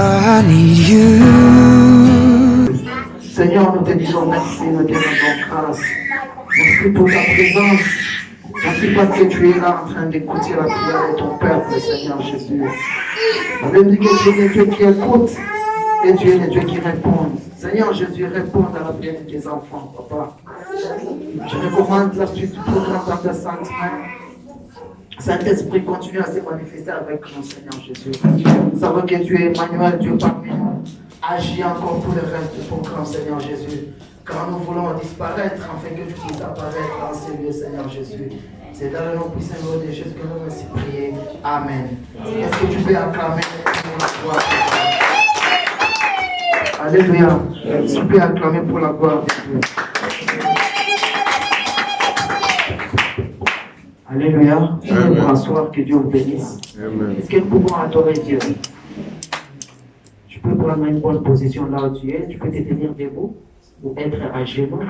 I need you. Seigneur, nous te disons merci, nous te rendons grâce. Merci pour ta présence. Merci parce que tu es là en train d'écouter la prière de ton peuple, Seigneur Jésus. La Bible dit que tu es le Dieu qui écoute et tu es le Dieu qui répond. Seigneur Jésus, réponds à la prière de tes enfants, Papa. Je recommande la suite du programme dans ta sainte main. Saint-Esprit, continue à se manifester avec nous, Seigneur Jésus. Nous savons que tu es Emmanuel, Dieu parmi nous. Agis encore pour le reste du programme, Seigneur Jésus. Car nous voulons disparaître afin que tu puisses apparaître dans ces lieux, Seigneur Jésus. C'est dans le nom puissant de Jésus que nous merci prier. Amen. Est-ce que tu peux acclamer pour la gloire de Dieu? Alléluia. Tu peux acclamer pour la gloire de Dieu. Alléluia. Je vais vous rasseoir, que Dieu vous bénisse. Est-ce que nous pouvons adorer Dieu? Tu peux prendre une bonne position là où tu es. Tu peux te tenir debout ou être à genoux.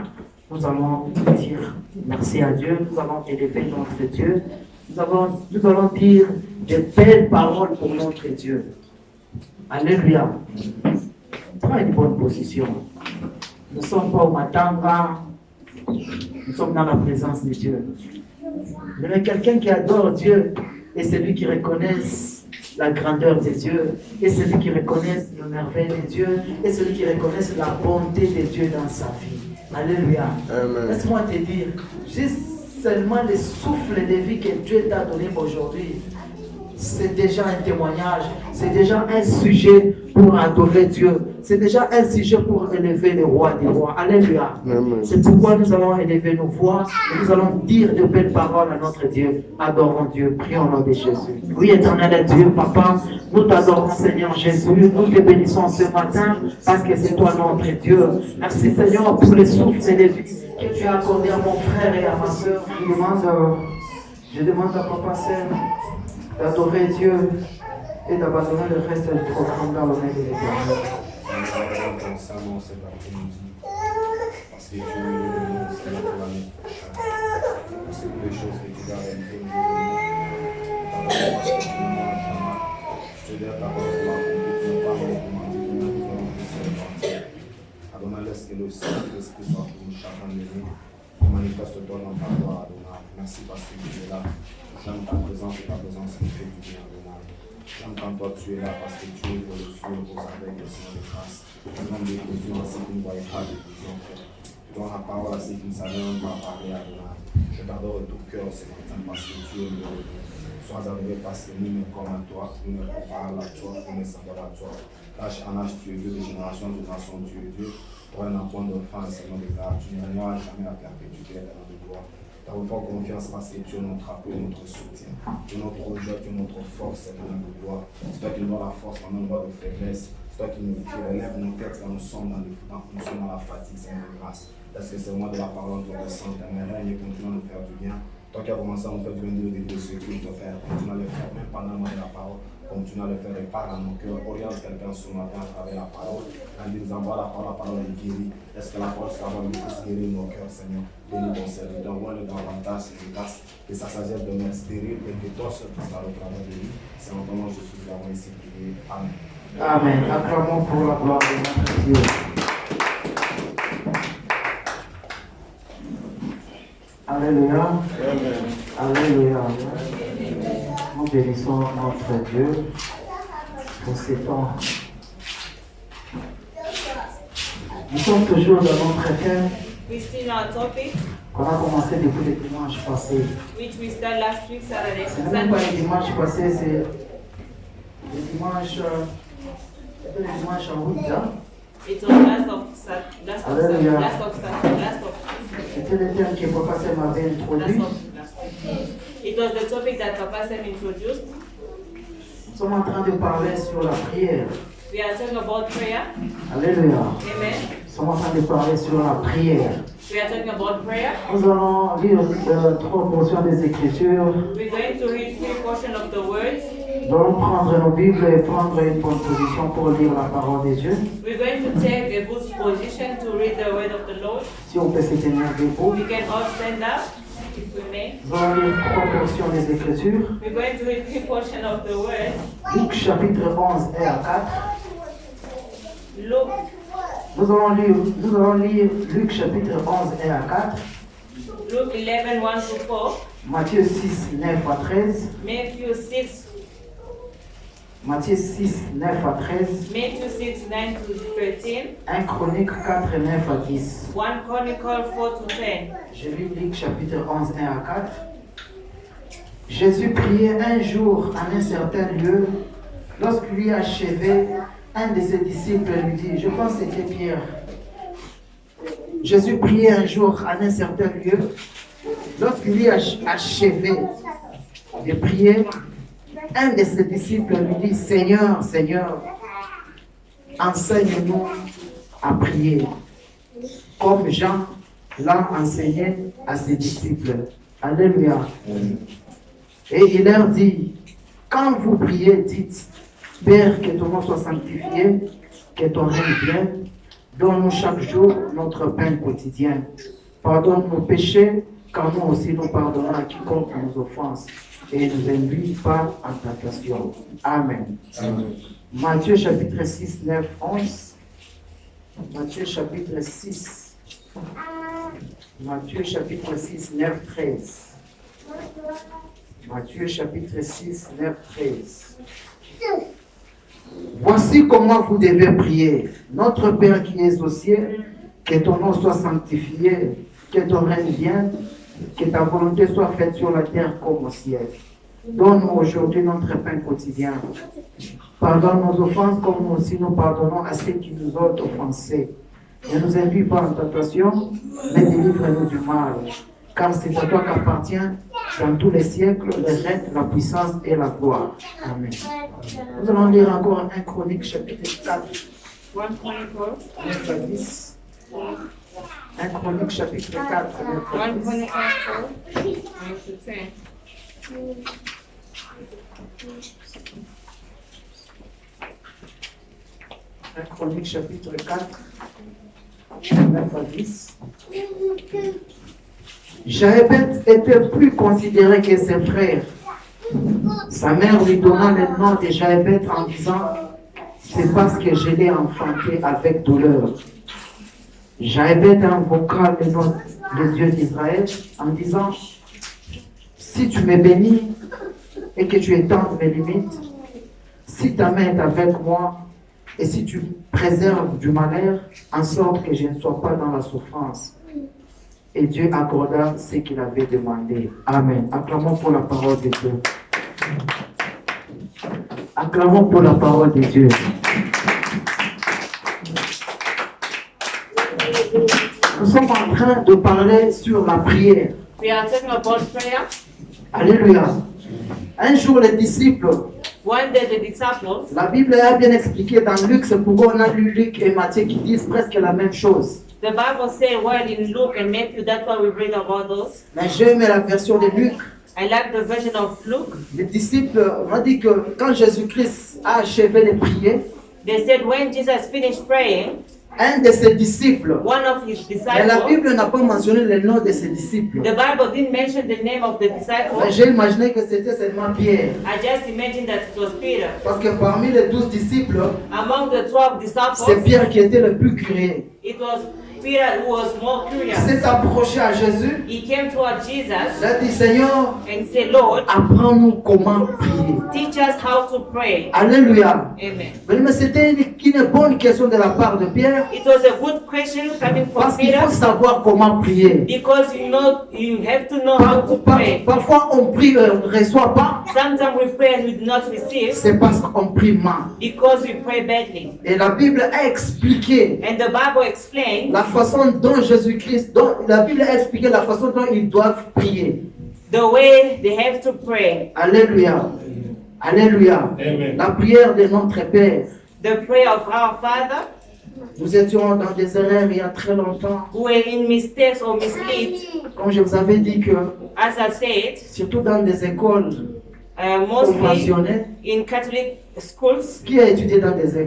Nous allons dire merci à Dieu. Nous allons élever notre Dieu. Nous allons dire de belles paroles pour notre Dieu. Alléluia. Prends une bonne position. Nous ne sommes pas au Matanga. Nous sommes dans la présence de Dieu. Mais quelqu'un qui adore Dieu est celui qui reconnaît la grandeur de Dieu, et celui qui reconnaît le merveille de Dieu, et celui qui reconnaît la bonté de Dieu dans sa vie. Alléluia. Laisse-moi te dire, juste seulement le souffle de vie que Dieu t'a donné aujourd'hui, c'est déjà un témoignage, c'est déjà un sujet pour adorer Dieu, c'est déjà un sujet pour élever le roi des rois. Alléluia. C'est pourquoi nous allons élever nos voix et nous allons dire de belles paroles à notre Dieu. Adorons Dieu, prions au nom de Jésus. Oui, éternel Dieu, Papa, nous t'adorons Seigneur Jésus, nous te bénissons ce matin parce que c'est toi notre Dieu. Merci Seigneur pour les souffles et les vies que tu as accordé à mon frère et à ma soeur. Je demande à Papa Saint d'adorer Dieu et d'abandonner le reste du programme dans le nom de l'Éternel. Parce que tu es le Seigneur pour l'année prochaine. Parce que les choses que tu dois réaliser, parce que tu ne manges jamais. Je te dis à ta parole pour l'accomplir, tu ne parles pas pour mentir, nous allons te servir. Adonai, laisse que le Saint-Esprit soit pour nous chacun de nous. Manifeste-toi dans ta gloire, Adonai. Merci parce que tu es là. J'aime ta présence et ta présence qui fait du bien, Adonai. J'aime quand toi tu es là parce que tu es pour le ciel, pour avec le Seigneur de grâce. Tu donnes des visions à ceux qui ne voyaient pas de visions, Père. Tu donnes la parole à ceux qui ne savaient même pas parler, Adonai. Je t'adore de tout cœur ce matin parce que tu es le sois arrivé parce que nous ne comme à toi, nous ne comparons à toi, nous ne semblons à toi. D'âge en âge, tu es Dieu, de génération en génération, tu es Dieu. Toi, un enfant d'enfant, Seigneur de grâce, tu n'ignoreras jamais la perpétuité dans notre gloire. Nous avons fort confiance parce que tu es notre appui, notre soutien. Tu es notre joie, tu es notre force, Seigneur de gloire. C'est toi qui nous donne la force dans nos moments de faiblesse. C'est toi qui relève nos têtes quand nous sommes dans la fatigue, Seigneur de grâce. Parce que c'est moi de la parole de notre sang, mais règne et continue à nous faire du bien. Toi qui as commencé à nous faire du bien de ce que tu faire, continue à le faire, même pendant le moment de la parole. Continue à le faire et parle à nos cœurs. Oriente quelqu'un ce matin à travers la parole. Quand il nous envoie la parole est guérie. Est-ce que la parole sera nous puisse guérir nos cœurs, Seigneur? Bénis ton serviteur, donne-le davantage de grâce, que sa sagesse demeure stérile et que toi seul puisses le travail de lui. C'est en ton nom Jésus que nous avons ici prié. Amen. Amen. Acclamons pour la gloire de notre Dieu. Alléluia. Amen. Alléluia. Nous bénissons notre Dieu pour ces temps. Nous sommes toujours dans notre thème qu'on a commencé depuis le dimanche passé. Ce n'est même pas le dimanche passé, c'est le dimanche en août. It's on last of C'était le thème que Papa Sam m'avait introduit. It was the topic that Papa Sam introduced. Nous sommes en train de parler sur la prière. We are talking about prayer. Alléluia. Amen. Nous sommes en train de parler sur la prière. We are talking about prayer. Nous allons lire 3 portions des Écritures. We're going to read 3 portions of the words. Nous allons prendre nos Bibles et prendre une bonne position pour lire la parole de Dieu. We're going to take a good position to read the word of the Lord. Si on peut se tenir debout. We can all stand up, if we may. Nous allons lire 3 portions des Écritures. We're going to read 3 portions of the word. Luc chapitre 11 et à 4. Luke, Nous allons lire Luc chapitre 11, 1 à 4, Luke 11, 1 to 4, Matthieu 6, 9 à 13, Matthew 6, Matthieu 6, 9 à 13, Matthew 6, 9 to 13, 1 Chronique 4, 9 à 10. 1 Chronicle 4 to 10. Je lis Luc chapitre 11, 1 à 4. Jésus priait un jour en un certain lieu. Lorsqu'il eut achevé, un de ses disciples lui dit, je pense que c'était Pierre. Jésus priait un jour en un certain lieu. Lorsqu'il eut achevé de prier, un de ses disciples lui dit, Seigneur, Seigneur, enseigne-nous à prier, comme Jean l'a enseigné à ses disciples. Alléluia. Et il leur dit, quand vous priez, dites, Père, que ton nom soit sanctifié, que ton règne vienne, donne-nous chaque jour notre pain quotidien. Pardonne nos péchés, car nous aussi nous pardonnons à quiconque nous offense. Et ne nous induis pas en tentation. Amen. Amen. Matthieu chapitre 6, 9, 11. Matthieu chapitre 6. Matthieu chapitre 6, 9, 13. Matthieu chapitre 6, 9, 13. Voici comment vous devez prier. Notre Père qui es aux cieux, que ton nom soit sanctifié, que ton règne vienne, que ta volonté soit faite sur la terre comme au ciel. Donne-nous aujourd'hui notre pain quotidien. Pardonne nos offenses comme nous aussi nous pardonnons à ceux qui nous ont offensés. Ne nous induis pas en tentation, mais délivre-nous du mal. Car c'est à toi qu'appartient dans tous les siècles le règne, la puissance et la gloire. Amen. Nous allons lire encore 1 Chronique chapitre 4, 1 Chronicle, 9 à 10. 1 Chronique chapitre 4, 9 à 1 10. Chronicle 4, 9 to 10. 1 Chronique chapitre 4, 9 à 10. Jaébet était plus considéré que ses frères. Sa mère lui donna le nom de Jaébet en disant, c'est parce que je l'ai enfanté avec douleur. Jaébet invoqua le nom de Dieu d'Israël en disant, si tu me bénis et que tu étends mes limites, si ta main est avec moi et si tu préserves du malheur, en sorte que je ne sois pas dans la souffrance. Et Dieu accorda ce qu'il avait demandé. Amen. Acclamons pour la parole de Dieu. Acclamons pour la parole de Dieu. Nous sommes en train de parler sur la prière. We are talking about prayer. Alléluia. Un jour, les disciples, One day the disciples, la Bible a bien expliqué dans Luc, c'est pourquoi on a lu Luc et Matthieu qui disent presque la même chose. the Bible says well in Luke and Matthew, that's why we read about those. Mais j'ai aimé la version de Luc. I like the version of Luke. Les disciples ont dit que quand Jésus-Christ a achevé de prier, They said when Jesus finished praying, un de ses disciples, one of his mais la disciples, Bible n'a pas mentionné le nom de ses disciples. the Bible didn't mention the name of the Mais disciple. j'ai imaginé que c'était seulement Pierre. I just imagined that it was Peter. Parce que parmi les 12 disciples, Among the 12 c'est disciples, Pierre qui était le plus curieux. it was Peter who was more Il curious. s'est approché à Jésus. He came toward Il Jesus a dit, Seigneur, and said, Lord, apprends-nous comment prier. teach us how to pray. Alléluia. Amen. Mais c'était une bonne question de la part de Pierre. It was a good question coming from Parce qu'il Peter faut savoir comment prier. because you have to know how to pray. Parfois on prie, on ne reçoit pas. Sometimes we pray and we do not receive C'est parce qu'on prie mal. because we pray badly. Et la Bible a expliqué And the Bible explains la façon dont Jésus-Christ, la Bible a expliqué la façon dont ils doivent prier. the way they have to pray. Alléluia. Alléluia. Amen. La prière de notre Père. The prayer of our Father, Nous étions dans des erreurs il y a très longtemps. who were in mistakes or mislead, Comme je vous avais dit que, as I said, surtout dans des écoles mostly conventionnelles, in Catholic schools. qui a étudié dans des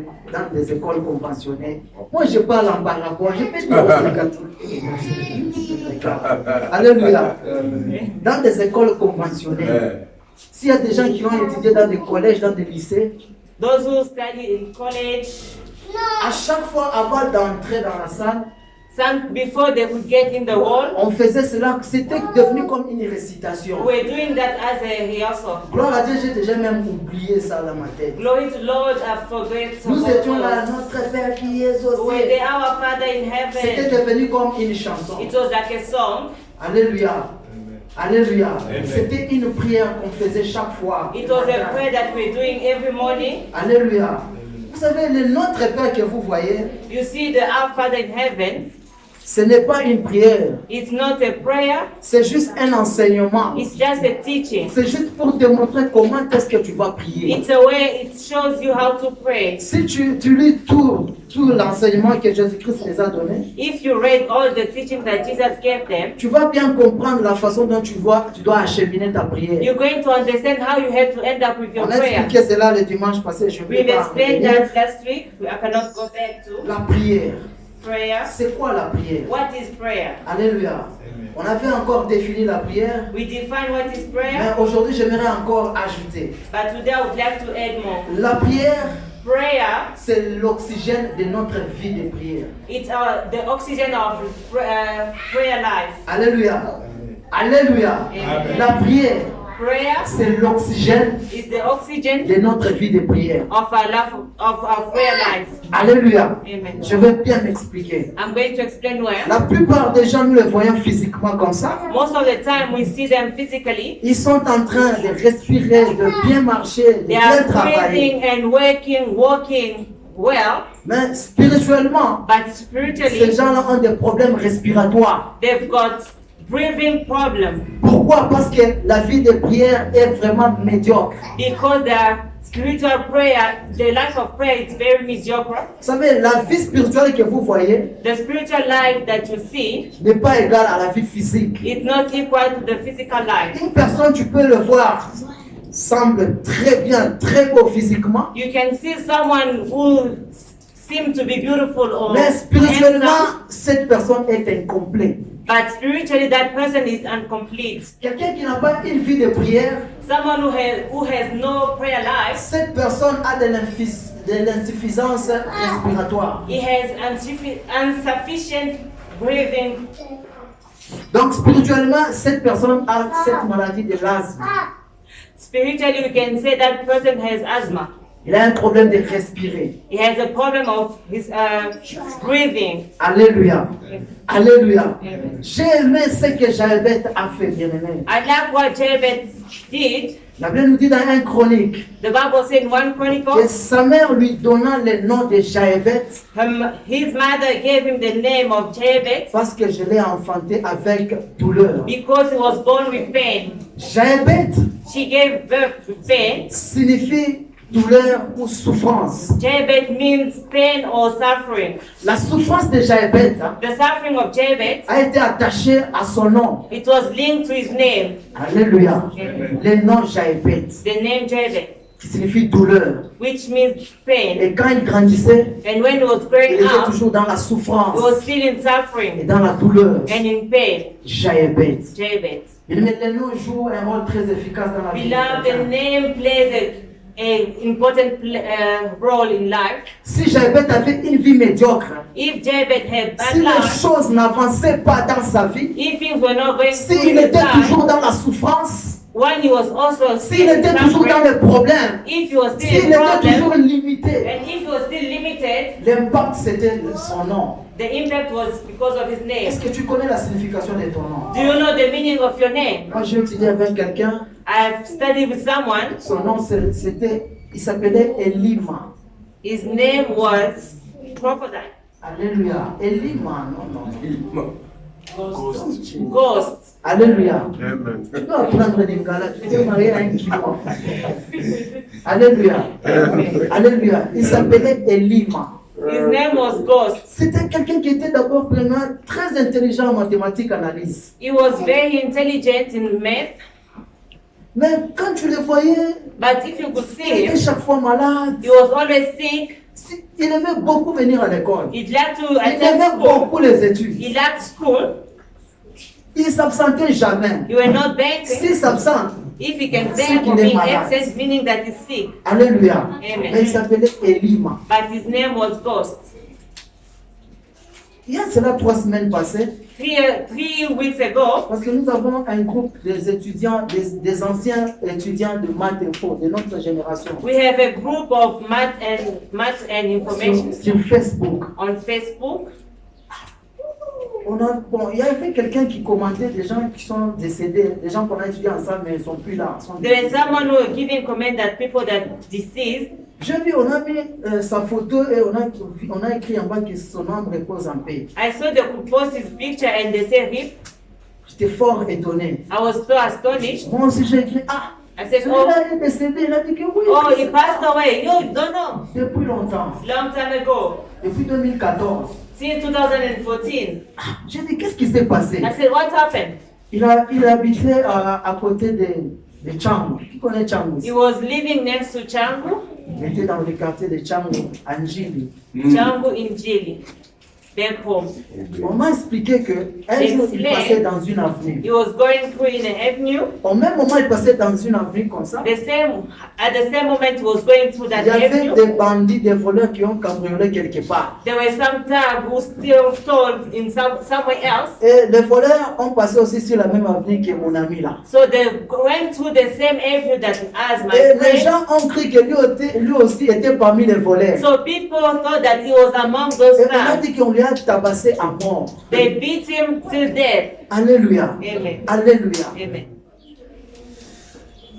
écoles conventionnelles? Moi, je parle en barabois, je peux dire aussi catholique. Alléluia. Dans des écoles conventionnelles, s'il y a des gens qui ont étudié dans des collèges, dans des lycées, Those who study in college, À chaque fois avant d'entrer dans la salle, Before they could get in the hall, on faisait cela, c'était devenu comme une récitation. we're doing that as a rehearsal. Gloire à Dieu, j'ai déjà même oublié ça dans ma tête. Glory to Lord, I forget some Nous of étions là, those. notre Père qui est aux We're cieux. the Our Father in C'était heaven. devenu comme une chanson. It was like a song. Alléluia. Alléluia. C'était une prière qu'on faisait chaque fois. It was a prayer that we're doing every morning. Alléluia. Vous savez, le Notre Père que vous voyez, You see the Our Father in heaven. ce n'est pas une prière. It's not a prayer. C'est juste un enseignement. It's just a teaching. C'est juste pour te montrer comment est-ce que tu vas prier. It's a way. It shows you how to pray. Si tu lis tout l'enseignement que Jésus-Christ les a donné, If you read all the teachings that Jesus gave them, tu vas bien comprendre la façon dont tu dois acheminer ta prière. you're going to understand how you have to end up with your On a prayer. expliqué cela le dimanche passé. Je vais We've pas explained revenir. that last week. I cannot go back to La prière. prayer. C'est quoi la prière? What is prayer? Alléluia. On avait encore défini la prière, We define what is prayer, mais aujourd'hui j'aimerais encore ajouter. but today I would like to add more. La prière, Prayer, c'est l'oxygène de notre vie de prière. it's the oxygen of prayer life. Alléluia. Alléluia. Amen. La prière, Prayer c'est l'oxygène is the oxygen de notre vie de prière. of our life, of our prayer life. Alléluia. Amen. Je vais bien m'expliquer. I'm going to explain where. La plupart des gens, nous les voyons physiquement comme ça. Most of the time we see them physically. Ils sont en train de respirer, de bien marcher, de They bien are travailler. breathing and working, walking well, Mais spirituellement, but ces spiritually gens-là ont des problèmes respiratoires. they've got breathing problem Pourquoi? Parce que la vie de prière est vraiment médiocre. because the spiritual prayer, the life of prayer is very mediocre. Vous savez, la vie spirituelle que vous voyez The spiritual life that you see n'est pas égale à la vie physique. is not equal to the physical life. Une personne, tu peux le voir, semble très bien, très beau physiquement, You can see someone who seems to be beautiful or mais handsome, spirituellement, cette personne est incomplète. but spiritually that person is incomplete. Quelqu'un qui n'a pas une vie de prière, Someone who has no prayer life, cette personne a de l'insuffisance respiratoire. he has insufficient breathing. Donc spirituellement, cette personne a cette maladie de l'asthme. Spiritually, we can say that person has asthma. Il a un problème de respirer. He has a problem of his breathing. Alléluia. Alléluia. J'ai aimé ce que Jaébet a fait, bien-aimé. I like what Jabez did. La Bible nous dit dans un chronique The Bible said in 1 que Chronicles, sa mère lui donna le nom de Jaébet his mother gave him the name of Jabez parce que je l'ai enfanté avec douleur. because he was born with pain. Jaébet She gave birth to pain. signifie douleur ou souffrance. Jabez means pain or suffering. La souffrance de Jaébet The suffering of Jabez, a été attachée à son nom. it was linked to his name, Alléluia. Le nom Jaébet the name Jabez, qui signifie douleur. which means pain. Et quand il grandissait, And when he was il growing était up, toujours dans la he souffrance was still in et suffering dans la douleur. and in pain. Jaébet. Jabez. Le nom joue un rôle très efficace dans la vie. Beloved, the name plays an important role in life. Si Jaébet avait une vie médiocre, If Jabez had bad si les luck, choses n'avançaient pas dans sa vie, if things were not going through s'il his était toujours life, dans la souffrance, when he was also s'il still in était toujours dans suffering, les problèmes, if he was still s'il in était toujours problem, limité, and if he was still limited, l'impact c'était son nom. the impact was because of his Est-ce name. que tu connais la signification de ton nom? Do you know the meaning of your name? Moi j'ai étudié avec quelqu'un, I've studied with someone. son nom il s'appelait Elima. His name was Crocodile. Alléluia. Elima, non. Ghost. Alléluia. Tu peux apprendre l'ingala, tu peux marier un kilo. Alléluia. Alléluia. Il s'appelait Elima. His name was Ghost. C'était quelqu'un qui était d'abord vraiment très intelligent en mathématiques, analyse. He was very intelligent in math, Mais quand tu le voyais, but if you could il see était him, chaque fois malade. he was always sick. Il aimait beaucoup venir à l'école. He'd like to Il attend aimait school. beaucoup les études. He liked school. Il ne s'absentait jamais. You were not banking. S'il s'absente, If he can C'est bear qu'il for est being malade. absent, meaning that he's sick. Alléluia. Amen. Mais il s'appelait Elima. But his name was Ghost. Il y a cela 3 semaines passées, 3 weeks ago, parce que nous avons un groupe des étudiants, des anciens étudiants de maths info de notre génération we have a group of math and information sur Facebook. on Facebook. Il y avait quelqu'un qui commentait des gens qui sont décédés, des gens qu'on a étudiés ensemble mais ils ne sont plus là. sont There is décédés. someone who was giving comment that people that deceased. J'ai vu, on a mis sa photo et on a écrit en bas que son âme repose en paix. I saw they could post his picture and they say RIP. J'étais fort étonné. I was so astonished. Moi aussi j'ai écrit, I said, celui-là est décédé. Il a dit que oui. oh, c'est he passed away. You don't know. Depuis longtemps, Long time ago, depuis 2014. since 2014. J'ai dit, qu'est-ce qui s'est passé? I said, what happened? Il habitait à côté de Changu. Qui connaît Changu? He was living next to Changu, Il était dans le quartier de Changu, à Njili. Changu in Jili, back home. On m'a expliqué que un jour il passait dans une avenue. He was going through in an avenue. Au même moment, il passait dans une avenue comme ça. At the same moment he was going through that Il y avait avenue, des bandits, des voleurs qui ont cambriolé quelque part. there were some thugs who still stole in somewhere else. Et les voleurs ont passé aussi sur la même avenue que mon ami là. So they went through the same avenue that as my Et les friend. gens ont cru que lui aussi était parmi les voleurs. So people thought that he was among those Et on a thugs. dit qu'on lui a tabassé à mort. They beat him till death. Alléluia. Amen. Alléluia. Amen.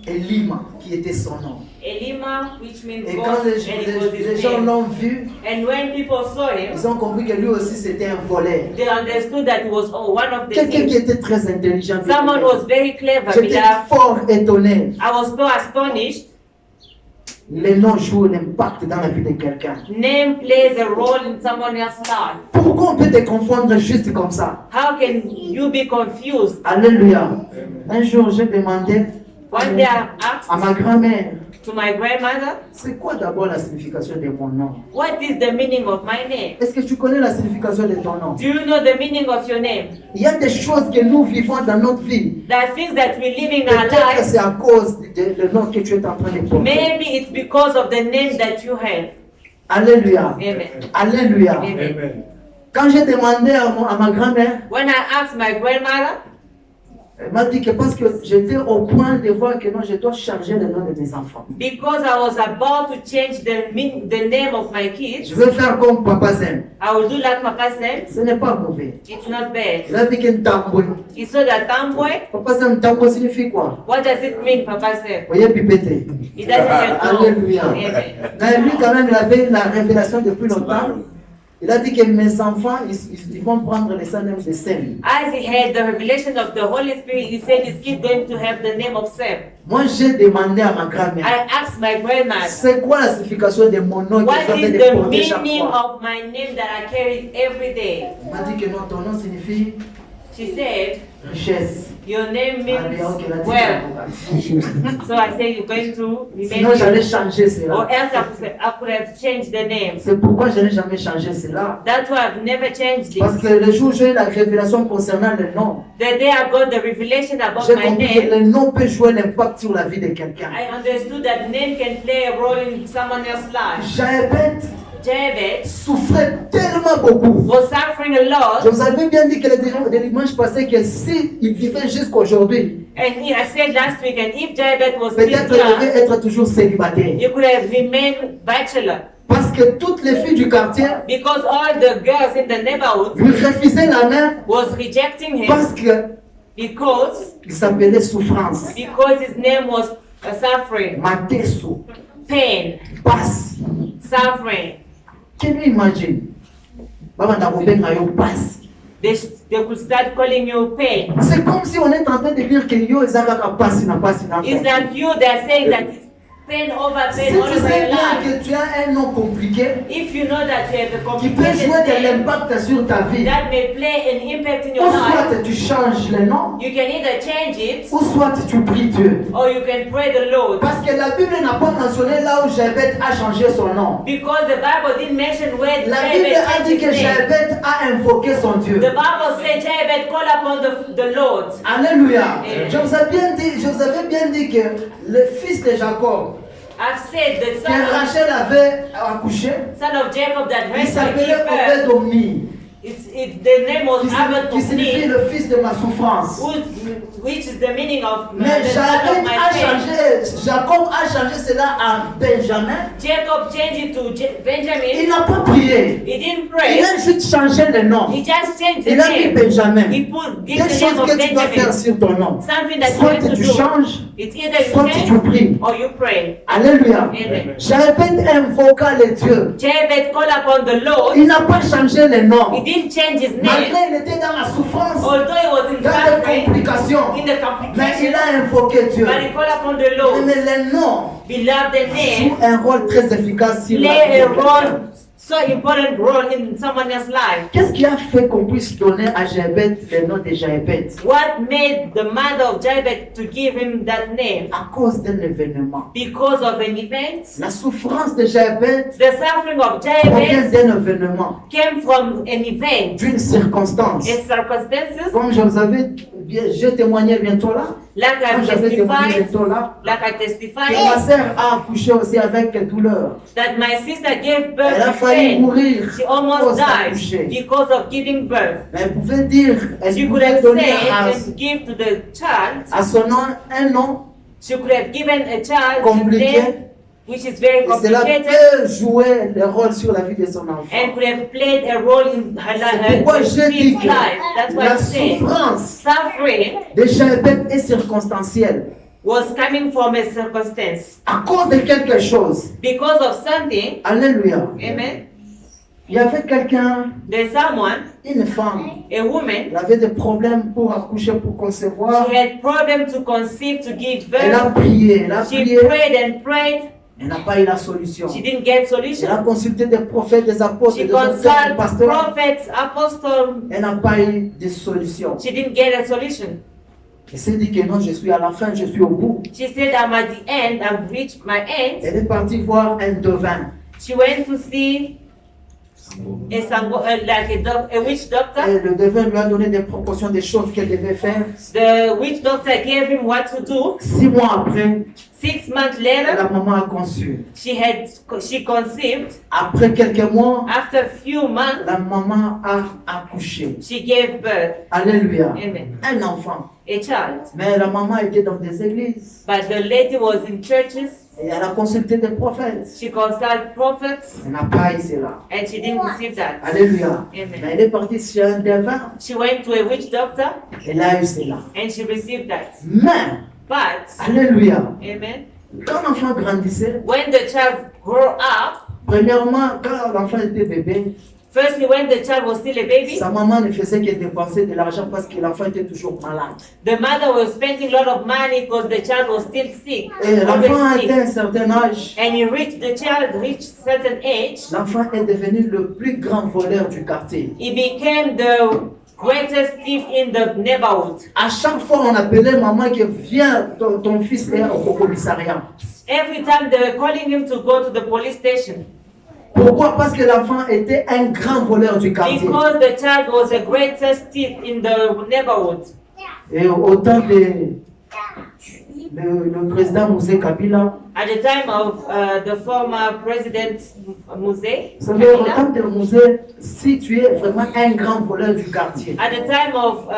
Et Lima, qui était son nom. Elima, which means Et ghost, quand and it was les his gens name. l'ont vu, And when people saw him, ils ont compris que lui aussi c'était un voleur. they understood that he was one of the Quelqu'un qui thieves. était très intelligent. Someone was very clever, J'étais beloved. fort étonné. I was so astonished. Les noms jouent un impact dans la vie de quelqu'un. Name plays a role in someone else's life. Pourquoi on peut te confondre juste comme ça? How can you be confused? Alléluia. Un jour, j'ai demandé One day I à asked ma grand-mère, to my grandmother, c'est quoi d'abord la signification de mon nom? what is the meaning of my name? Est-ce que tu connais la signification de ton nom? Do you know the meaning of your name? Il y a des choses que nous vivons dans notre vie. There are things that we live in our Peut-être que lives. c'est à cause de nom que tu es en train de porter. Maybe it's because of the name that you have. Alléluia. Amen. Alléluia. Amen. Quand j'ai demandé à ma grand-mère, When I asked my grandmother, elle m'a dit que parce que j'étais au point de voir que non, je dois changer le nom de mes enfants. because I was about to change the name of my Je kids, veux faire comme Papa Zen. I will do like Papa said. Ce n'est pas mauvais. It's not bad. Il a dit qu'un tambour. He saw that tomboy. Papa Zen, tambour signifie quoi? What does it mean, Papa said? Voyez pipeter. He doesn't yet know. Alléluia. Amen. Mais lui, quand même, il avait la révélation depuis longtemps. Il a dit que mes enfants, ils vont prendre les noms de Sem. As he had the revelation of the Holy Spirit, he said his kid going to have the name of Sam. Moi, j'ai demandé à ma grand-mère, I asked my grandmother, c'est quoi la signification de mon nom que what je is vais the porter chaque meaning fois? of my name that I carry every day? Il m'a dit que non, ton nom signifie She said, richesse. your name Ah, means bien, ok, il a dit wealth. ça. So I said, you're going to remain Sinon, j'allais here. changer Or cela. else I could have changed the name. C'est pourquoi je n'ai jamais changé cela. That's why I've never changed Parce it. que le jour où j'ai eu la révélation concernant le nom, The day I got the revelation about j'ai my compris que name, le nom peut jouer un impact sur la vie de quelqu'un. I understood that name can play a role in someone else's life. Jabet Jabez souffrait tellement beaucoup. was suffering a Je lot, vous avais bien dit que le dimanche passé que s'il vivait jusqu'aujourd'hui, and I said last week, and if Jabez was still peut-être il young, devait être toujours célibataire. you could have remained bachelor. Parce que toutes les filles du quartier Because all the girls in the neighborhood lui refusaient la main was rejecting him parce qu'il because s'appelait souffrance. his name was suffering, Mateso, pain, passe. suffering. Can you imagine? Baba ndakubenga yo passe. They could start calling you pain. C'est comme si on est en train de dire que yo ezaka passe na passe na. It's like you, they're saying that pain over Si pain tu all over sais your bien life, que tu as un nom compliqué if you know that you have a qui peut complicated jouer de name l'impact sur ta vie, that may play an impact in ou your life, soit tu changes le nom, you can either change it ou soit tu pries Dieu. or you can pray the Lord. Parce que la Bible n'a pas mentionné là où Jabet a changé son nom. Because the Bible didn't mention where La Bible Jabez a dit changed que his name. Jabet a invoqué son Dieu. The Bible said Jabez called upon the Lord. Alléluia. Amen. Je vous avais bien dit que le fils de Jacob, I've said the que Rachel avait accouché, son of Jacob that il Rachel s'appelait gave birth, Obed-Omi, the name was qui signifie Abed, le fils de ma souffrance. which is the meaning of Mais the son Jacob of my a pain. changé, Jacob a changé cela en Benjamin. Jacob changed it to Il Benjamin. n'a pas prié. He didn't Il pray. a juste changé le nom. He just changed the Il a mis name. Benjamin. He put Quelque this the name chose of que tu dois faire Benjamin. sur ton nom. Something that you Soit have to tu do. changes, It's either you soit tu change pries. or you pray. Alléluia. Amen. Jabet invoqua les dieux. Jabez called upon the Lord. Il n'a pas changé le He nom. didn't change his name. Malgré il était dans la souffrance, Although he was in dans les suffering, complications. in the Mais il complications, a invoqué Dieu. but he called upon the Lord. Mais le nom Beloved, the name joue un rôle très efficace sur la play vie a de quelqu'un. role, so important role in someone else's life. Qu'est-ce qui a fait qu'on puisse donner à Jabet le nom de Jabet? What made the mother of Jabez to give him that name? À cause d'un événement. Because of an event. La souffrance de Jabet The suffering of provient Jabez d'un événement, came from an event, d'une circonstance. its circumstances, Comme je vous avais, je témoignais bientôt là, like quand I j'avais témoigné testified, bientôt là, like I que testified, ma sœur a accouché aussi avec douleur. that my sister gave birth Elle a to failli pain. mourir She à almost cause died d'accoucher. because of giving birth. Mais elle pouvait dire, elle She could pouvait have donner said and give to the child. à son nom un nom, She could have given a child a Compliqué. name which is very et cela complicated peut jouer le rôle sur la vie de son enfant. and could have played a role in her C'est pourquoi je dis his life. That's que why la I say souffrance suffering de Jabet est circonstancielle. was coming from a circumstance. À cause de quelque chose. Because of something, Alléluia. amen, Il y avait quelqu'un, there's someone, une femme, a woman, elle avait des problèmes pour accoucher, pour concevoir. she had problem to conceive, to give Elle a birth. prié, elle a She prié. prayed and prayed. Elle n'a pas eu la solution. She didn't get Elle a solution. consulté des prophètes, des apôtres, She des docteurs, des consulted pasteurs. prophets, apostles. Elle n'a pas eu de solution. She didn't get a solution. Elle s'est dit que non, je suis à la fin, je suis au bout. She said, I'm at the end, I've reached my end. Elle est partie voir un devin. She went to see a witch doctor. Et le devin lui a donné des proportions des choses qu'elle devait faire. The witch doctor gave him what to do. 6 mois après, 6 months later, la maman a conçu. she conceived. Après quelques mois, After a few months, la maman a accouché. she gave birth. Alléluia. Amen. Un enfant. A child. Mais la maman était dans des églises. But the lady was in churches. Et elle a consulté des prophètes. She consulted prophets Elle n'a pas eu cela. and she didn't receive that. Alléluia. Amen. Mais elle est partie chez un devin. She went to a witch doctor Elle a eu cela. and she received that. Mais, But, alléluia. amen, Quand l'enfant grandissait, when the child grew up, premièrement, quand l'enfant était bébé, firstly when the child was still a baby, sa maman ne faisait que dépenser de l'argent parce que l'enfant était toujours malade. the mother was spending a lot of money because the child was still sick, Et l'enfant a always atteint sick. un certain âge. And the child reached certain age, L'enfant est devenu le plus grand voleur du quartier. he became the greatest thief in the neighborhood. À chaque fois, on appelait maman que viens, ton fils est au commissariat. Every time they were calling him to go to the police station Pourquoi? Parce que l'enfant était un grand voleur du quartier. because the child was the greatest thief in the neighborhood. Et au temps de le président Mouzé Kabila, At the time of the former president Muse, vous savez, au temps de Mouzé, si tu es vraiment un grand voleur du quartier, at the time of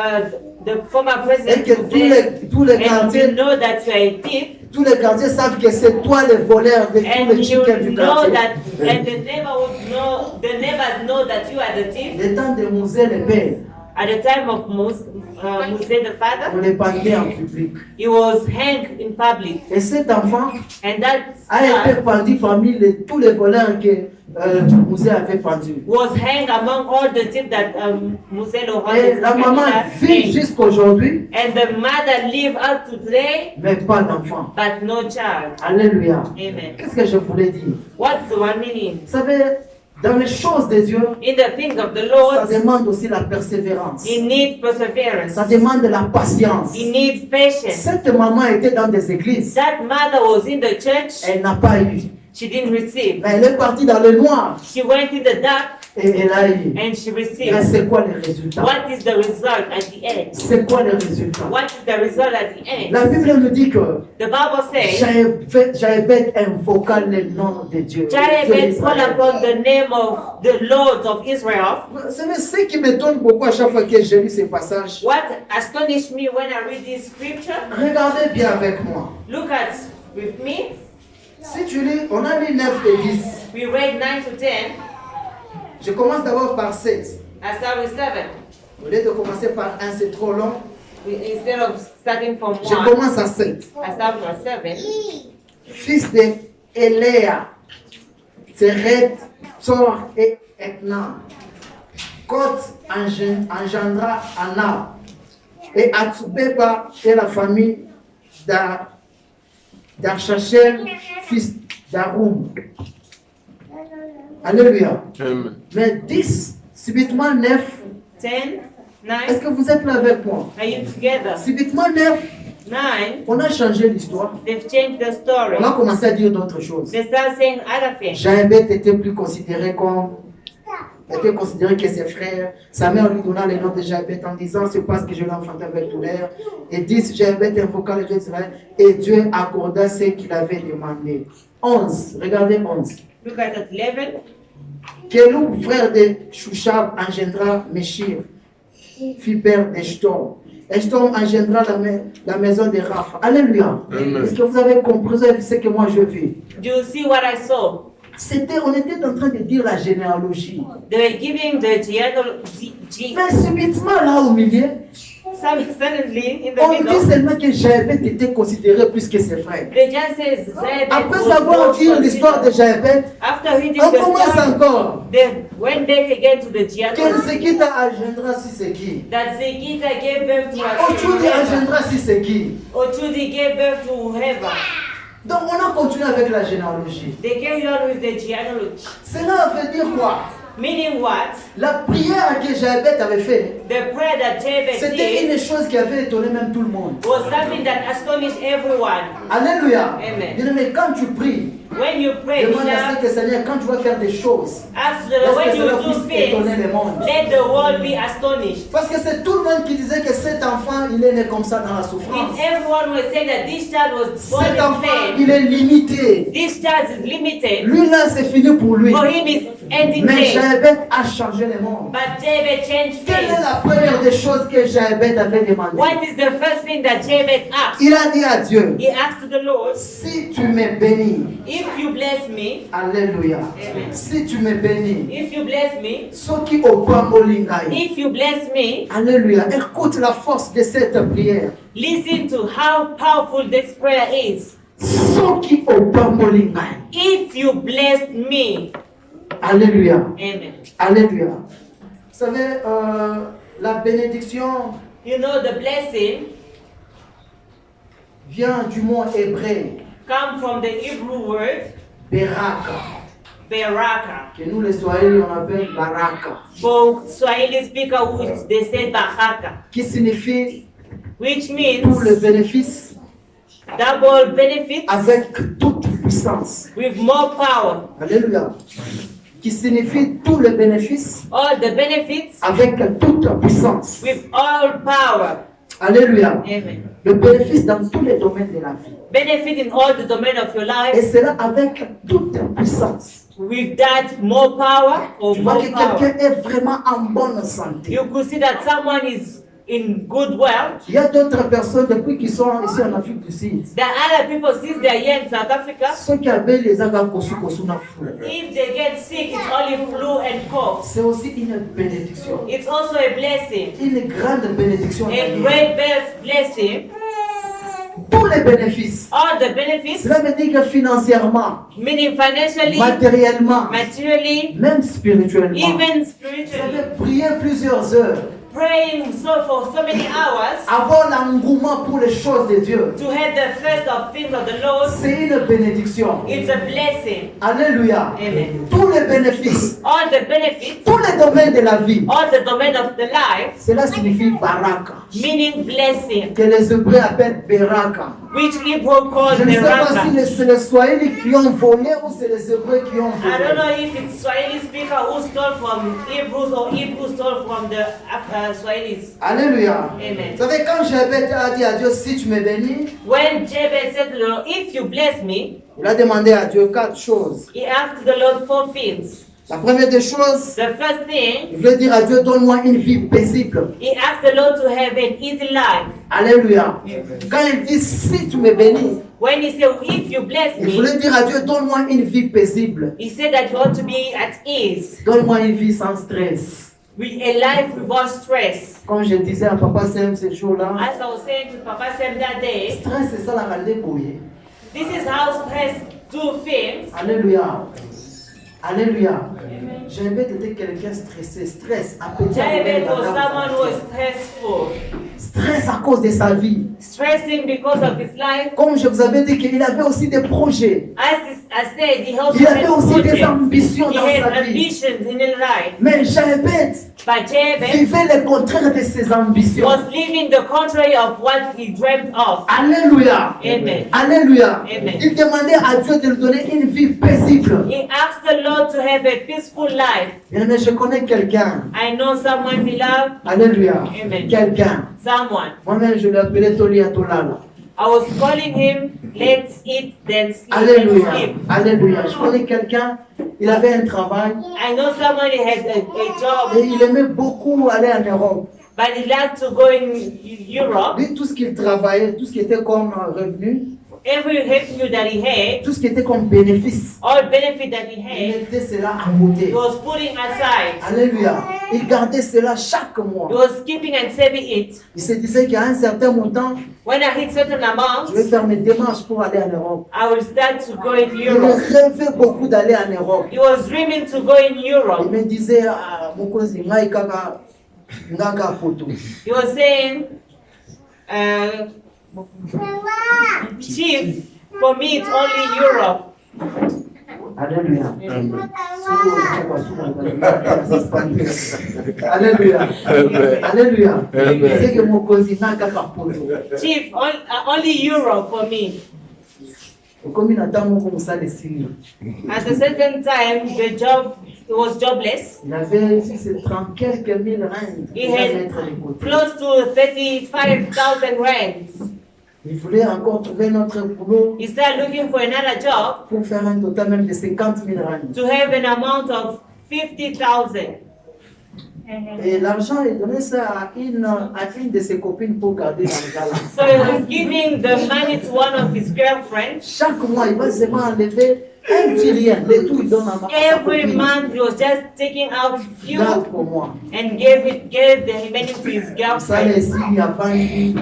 the former et president que Muse, tous les and you quartiers, know that you are a thief, tous les quartiers savent que c'est toi le voleur de tous and les you chickens du know quartier. that, and the neighbors know that you are the thief. Le temps de Mouzé le père, At the time of Muse the on father, les pendait en public. he was hanged in public, Et cet enfant and that a été child pendu parmi tous les voleurs que Mouzé avait pendu. was hanged among all the sheep that Muselo Et had. la maman vit jusqu'aujourd'hui, And the mother live up to today, mais pas d'enfant. but no child. Alléluia. Amen. Qu'est-ce que je voulais dire? What's the one meaning? Vous savez, dans les choses de Dieu, In the things of the ça Lord, demande aussi la persévérance. He needs perseverance. Ça demande de la patience. He needs patience. Cette maman était dans des églises. That mother was in the church. Elle n'a pas eu. She didn't receive. Mais elle est partie dans le noir She went in the dark et elle a eu. and she Mais received. c'est quoi les résultats? What is the result at the end? C'est quoi les résultats? What is the result at the end? La Bible nous dit que The Bible says, Jaébet invoqua le nom de Dieu. Jared called upon the name of the Lord of Israel. Vous savez, ce qui m'étonne beaucoup à chaque fois que je lis ces passages, What astonished me when I read this scripture, regardez bien avec moi. look at with me. Si tu lis, on a lu 9 et 10. We read 9 to 10. Je commence d'abord par 7. I start with 7. Au lieu de commencer par 1, c'est trop long. Instead of starting from Je 1, commence à 7. I start from 7. Fils de Eléa, Tséret, Tsor et Eknan. Kot engendra Anna. Et Atsubeba est la famille d'Archachel, fils d'Arum. Alléluia. Amen. Mais 10, subitement 9. 10, Est-ce 9. que vous êtes là avec moi? Are you together? Subitement 9, 9. on a changé l'histoire. They've changed the story. On a commencé à dire d'autres choses. They start saying other things. Jaébet était plus considéré que ses frères. Sa mère lui donna le nom de Jaébet en disant c'est parce que je l'ai enfanté avec douleur. Et 10, Jaébet invoqua le Dieu d'Israël et Dieu accorda ce qu'il avait demandé. 11, regardez 11. Look at 11. Kéloub, frère de Chouchab, engendra Méchir, fit père d'Eshtom. Eshtom engendra la maison de Rapha. Alléluia. Amen. Est-ce que vous avez compris ce que moi je vis? Do you see what I saw? On était en train de dire la généalogie. They were giving the genealogy. Mais subitement, là au milieu, Suddenly, in the on dit middle, seulement que Jaébet était considéré plus que ses frères. they just says Jaébet Après was avoir more dit l'histoire de considered. Jaébet, After reading on the commence story, encore. they went back again to the Quel genealogy. c'est qui t'a engendra si c'est qui? That Zekita gave birth to Ochudi Heva. engendra si c'est qui? Ochudi gave birth to Heva. Donc on a continué avec la généalogie. They carried on with the genealogy. Cela veut dire quoi? Meaning what? La prière que Jaébet avait faite, The prayer that Jabez c'était did une chose qui avait étonné même tout le monde. was something that astonished everyone. Alléluia. Amen. Bien, mais quand tu pries, When you pray, demande à Bishop, que Seigneur, quand tu vas faire des choses, ask the laisse when que cela you do puisse étonner things, le monde. let the world be astonished. Parce que c'est tout le monde qui disait que cet enfant, il est né comme ça dans la souffrance. If everyone will say that this child was born Cet in enfant, pain, il est limité. this child is limited, Lui là, c'est fini pour lui. for him is ending Mais pain. Jaébet a changé le monde. But Jabez changed Quelle est things. la première des choses que Jaébet avait demandé? What is the first thing that Jabez asked? Il a dit à Dieu, He asked the Lord, si tu me bénis, if you bless me, alléluia, Amen. si tu me bénis, if you bless me, Soki Obamolingai. if you bless me, Alléluia. Écoute la force de cette prière. listen to how powerful this prayer is. Soki Obamolingai. If you bless me, Alléluia. amen. Alléluia. Vous savez, la bénédiction You know, the blessing vient du mot hébreu, come from the Hebrew word Beraka, Beraka. que nous les Swahili on appelle Baraka, For Swahili speaker, which they say Baraka, qui signifie which tout means le bénéfice double benefits avec toute puissance. with more power. Alléluia. Qui signifie tout le bénéfice All the benefits avec toute puissance. with all power. Alléluia. Amen. Le bénéfice dans tous les domaines de la vie. Benefit in all the domain of your Et life cela avec toute puissance. with that more power or Tu vois more que power. quelqu'un est vraiment en bonne santé. You could see that someone is in good wealth. Il y a d'autres personnes depuis qu'ils sont ici en Afrique du Sud. There are other people since they are here in South Africa. Ceux qui avaient les agas kosu na fou. If they get sick, it's only flu and cough. C'est aussi une bénédiction. It's also a blessing, Une grande bénédiction. a great blessing. tous les bénéfices. All the benefits, Cela veut dire que financièrement, meaning financially, matériellement, materially, même spirituellement, even vous spiritually. avez prié plusieurs heures, Praying for so many hours avoir l'engouement pour les choses de Dieu. to have the first of things of the Lord, C'est une bénédiction. it's a blessing. Alléluia. Amen. Tous les bénéfices, All the benefits, tous les domaines de la vie, all the domain of the life, cela signifie baraka, meaning blessing, que les Hébreux appellent beraka. which Hebrew calls Je ne sais pas si Beraka. c'est les Swahili qui ont volé ou c'est les Hébreux qui ont I don't volé. know if it's Swahili speaker who stole from Hebrews or Hebrews stole from the Swahilis. Alléluia. Amen. Vous savez, quand Jabez a dit à Dieu, si tu me bénis, When Jabez said to the Lord, if you bless me, il a demandé à Dieu 4 choses. he asked the Lord 4 things. La première des choses, The first thing, il voulait dire à Dieu, donne-moi une vie paisible. he asked the Lord to have an easy life. Alléluia. Quand il dit, si tu me bénis, When he said, if you bless il me, voulait dire à Dieu, donne-moi une vie paisible. he said that you ought to be at ease, Donne-moi une vie sans stress. with a life without stress. Comme je disais à Papa Sam ce jour-là, As I was saying to Papa Sam that day, stress c'est ça la réalité pour lui. this is how stress do things. Alléluia. Alléluia. J'avais été quelqu'un stressé, stress, appétit. Jabez was someone who was stressful, Stress à cause de sa vie. stressing because of his life. Comme je vous avais dit qu'il avait aussi des projets. I said, he also Il avait had aussi des projects. ambitions He dans had sa vie. ambitions in his life. Mais Jabez But Jabez vivait le contraire de ses ambitions. was living the contrary of what he dreamt of. Alléluia. Amen. Alléluia. Amen. Il demandait à Dieu de lui donner une vie paisible. He asked the Lord to have a peaceful life. Mais je connais quelqu'un. I know someone, beloved, Alléluia. Amen. Quelqu'un. someone. Moi-même, je l'appelais Tolia Tolala. I was calling him, let's eat, then sleep, and Alléluia. sleep. Alléluia. Je connais quelqu'un, il avait un travail I know someone who had a job, et il aimait beaucoup aller en Europe. but he liked to go in Europe. Lui, tout ce qu'il travaillait, tout ce qui était comme revenu, Every revenue that he had, tout ce qui était comme bénéfice, all benefit that he il had, mettait cela à côté. he was putting aside. Alléluia. Il gardait cela chaque He mois. was keeping and saving it. Il se disait qu'à un certain montant, When I hit certain je vais amounts, faire mes démarches pour aller en Europe. I will start to go in Il Europe. rêvait beaucoup d'aller en Europe. He was dreaming to go in Il Europe. me disait, ah, Mokozi, ngai kaka, ngaka poto. He was saying, Chief, for me it's only Europe. Alléluia. Alléluia. Alléluia. Il disait que Mokozi, ngaka poto. Chief, only Europe for me. Comme il attend mon comme ça, les signes. At a certain time, he was jobless. Il avait, si c'est 30 quelques mille rands. He Il devait had mettre de côté. close to 35,000 rands. Il voulait encore trouver notre boulot He started looking for another job pour faire un total même de 50 000 rands. to have an amount of 50,000. Et l'argent, il donnait ça à une de ses copines pour garder l'argent là. So he was giving the money to one of his girlfriends. Chaque mois, il va seulement enlever un petit rien. Le tout, il donne à ma Every copine. month he was just taking out few Garde pour moi. and gave the remaining to his Ça, les girlfriend. signes, avant, il dit.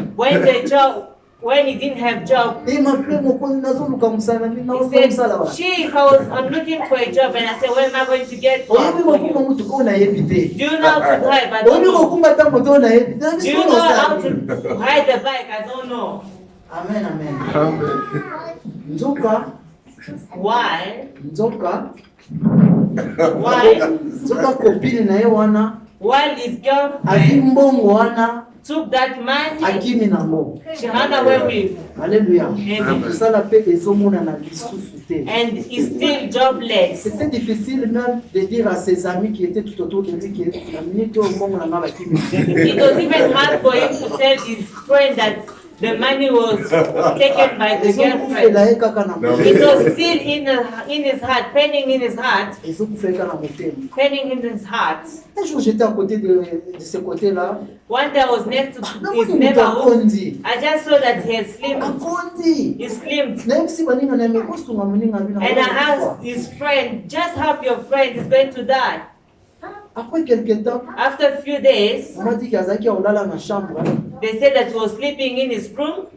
When he didn't have job, Et il m'a appelé mon compte, comme ça, il m'a dit, he comme ça là-bas. said, Chief, I'm looking for a job, and I said, where am I going to get Oyebi one for mokumba you? mutu ko na yebite. Do you know how to drive? I don't Oyebi know. mokumba ta moto na yebite. Do you know how to ride the bike? I don't know. Amen, amen. Nzoka, Why? nzoka, Why? nzoka kopine na ye wana, While his girl azi mbongo wana, took that money, akimi nango. she ran away with, Alléluia. Amen. Tosala pe ezomona na lisusu te. and is still jobless. C'était difficile même de dire à ses amis qui étaient tout autour de lui que la minute au mbongo na nga bakimi. It was even hard for him to tell his friend that the money was taken by the girlfriend. Ezokufela ye kaka na motema. It was still in his heart, paining in his heart, Ezokufela kaka na motema. paining in his heart. Un jour j'étais à côté de ce côté-là. One day I was next to his Namuti mutu neighborhood. akondi. I just saw that he had slimmed. Akondi. He slimmed. Nayebisi baninga na ye kosunga moninga bino. And I asked his friend, just help your friend, he's going to die. Après quelques temps, After a few days, on m'a dit qu'Azaki a olala na chambre. they said that he was sleeping in his room.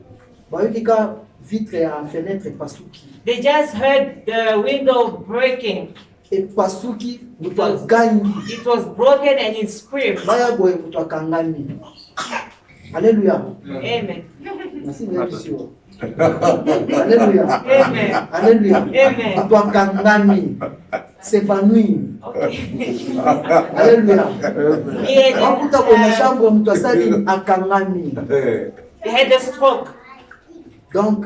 bayuki ka vitre ya fenêtre epasuki They just heard the window breaking. epasuki moto agangi It was broken and it screamed. baya boye moto akangami. Alléluia. Amen. Merci bien sûr. Alléluia. Amen. Alléluia. Amen. Moto akangami s'évanouit. Okay. Alléluia. He Wakuta kwenye had, shamba mtu asali akangami. he had a stroke. Donc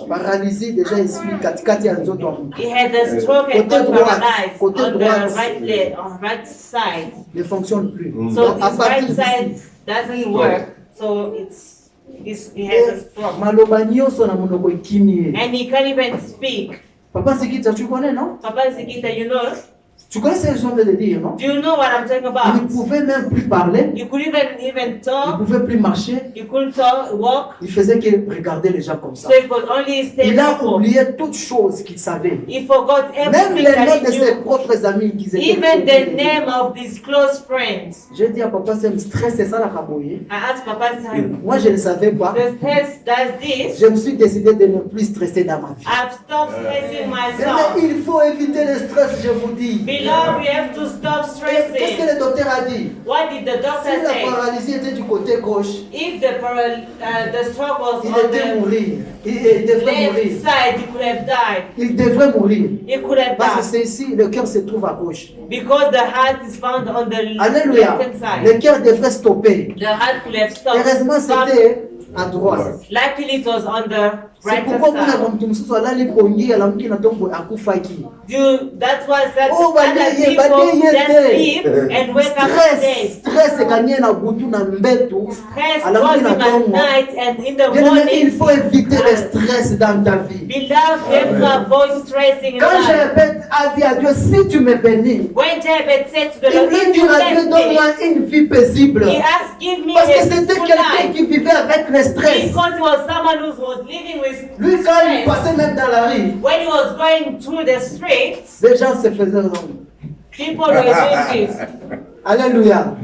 paralysie déjà ici katikati ya nzoto ya mtu. He had a stroke and Côté got droite, paralyzed côté on the droite. right leg, on right side. Ne fonctionne plus. So Donc à his partir right side d'ici, doesn't work. So he has a stroke. maloba nyonso na monoko ekimi. And he can't even speak. Papa Zikita, tu connais, non? Papa Zikita, you know? Tu connais ce que je viens de dire, non? Do you know what I'm talking Il ne about? pouvait même plus parler, You could even il ne talk. pouvait plus marcher, You couldn't talk, walk. il faisait que regarder les gens comme ça. So he could only stay Il a people. oublié toutes choses qu'il savait. He forgot Même everything les that noms he de ses knew. propres amis qu'ils étaient. Even the name of his close friends. J'ai dit à papa, c'est un stress, c'est ça la caboye. I asked Papa, Moi, je ne savais pas. the test does this. Je me suis décidé de ne plus stresser dans ma vie. I've stopped stressing Mais myself. il faut éviter le stress, je vous dis. Beloved, we have to stop Qu'est-ce que stressing. le docteur a dit? What did the Si doctor la say? paralysie était du côté gauche, If the stroke was il on était the mourir. Il devrait left mourir. side, he could have died. Il devrait mourir. He could have Parce que died. c'est ici, le cœur se trouve à gauche. Because the heart is found on the Alléluia. left hand Le side. cœur devrait stopper. The heart could have stopped. Heureusement, c'était à droite. Luckily, it was on the C'est right pourquoi hand kuna side. mtu msusu alali pongi alamuki na tombo akufaki. That's why Oh, other badeye, people badeye just te. sleep and wake up one day. Stress kanye na butu na mbetu. Stress Alamuki goes na in at tombo. night and in the Bien-aimé, il morning. faut éviter le stress dans ta vie. Beloved, you have to avoid stressing in Quand je life. répète à Dieu, si tu me bénis, When David said to the il Lord, voulait if you dire à Dieu, bless me, donne-moi une vie paisible. he asked, give me Parce que a c'était peaceful quelqu'un life. qui vivait avec le stress. Because he was someone who was living with Lui, quand il stress. passait même dans la rue, When he was going through the streets, les gens se faisaient people were doing this. Alléluia.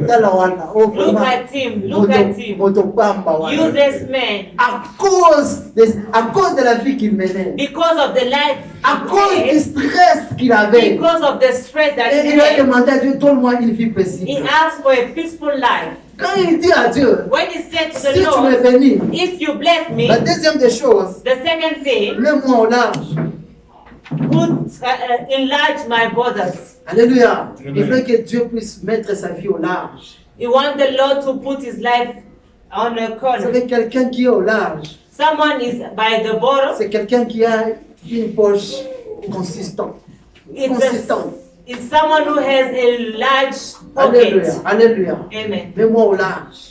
Talawana. Oh, Look vraiment. at him, look at him. Motopamba, wana. Useless man. À cause de la vie qu'il menait, Because of the life à he cause du had, stress qu'il avait, because of the stress that et he il a had, demandé à Dieu, donne-moi une vie he paisible. asked for a peaceful life. Quand il dit à Dieu, When he said to si the tu me Lord, bénis, if you bless me, la deuxième des choses, the second thing, mets-moi au large. enlarge my borders. Alléluia. Il veut que Dieu puisse mettre sa vie au large. He wants the Lord to put his life on a Vous corner. savez, quelqu'un qui est au large, Someone is by the border. c'est quelqu'un qui a une poche consistante. Consistante. It's someone who has a large Alléluia. pocket. Alléluia. Amen. Mets-moi au large.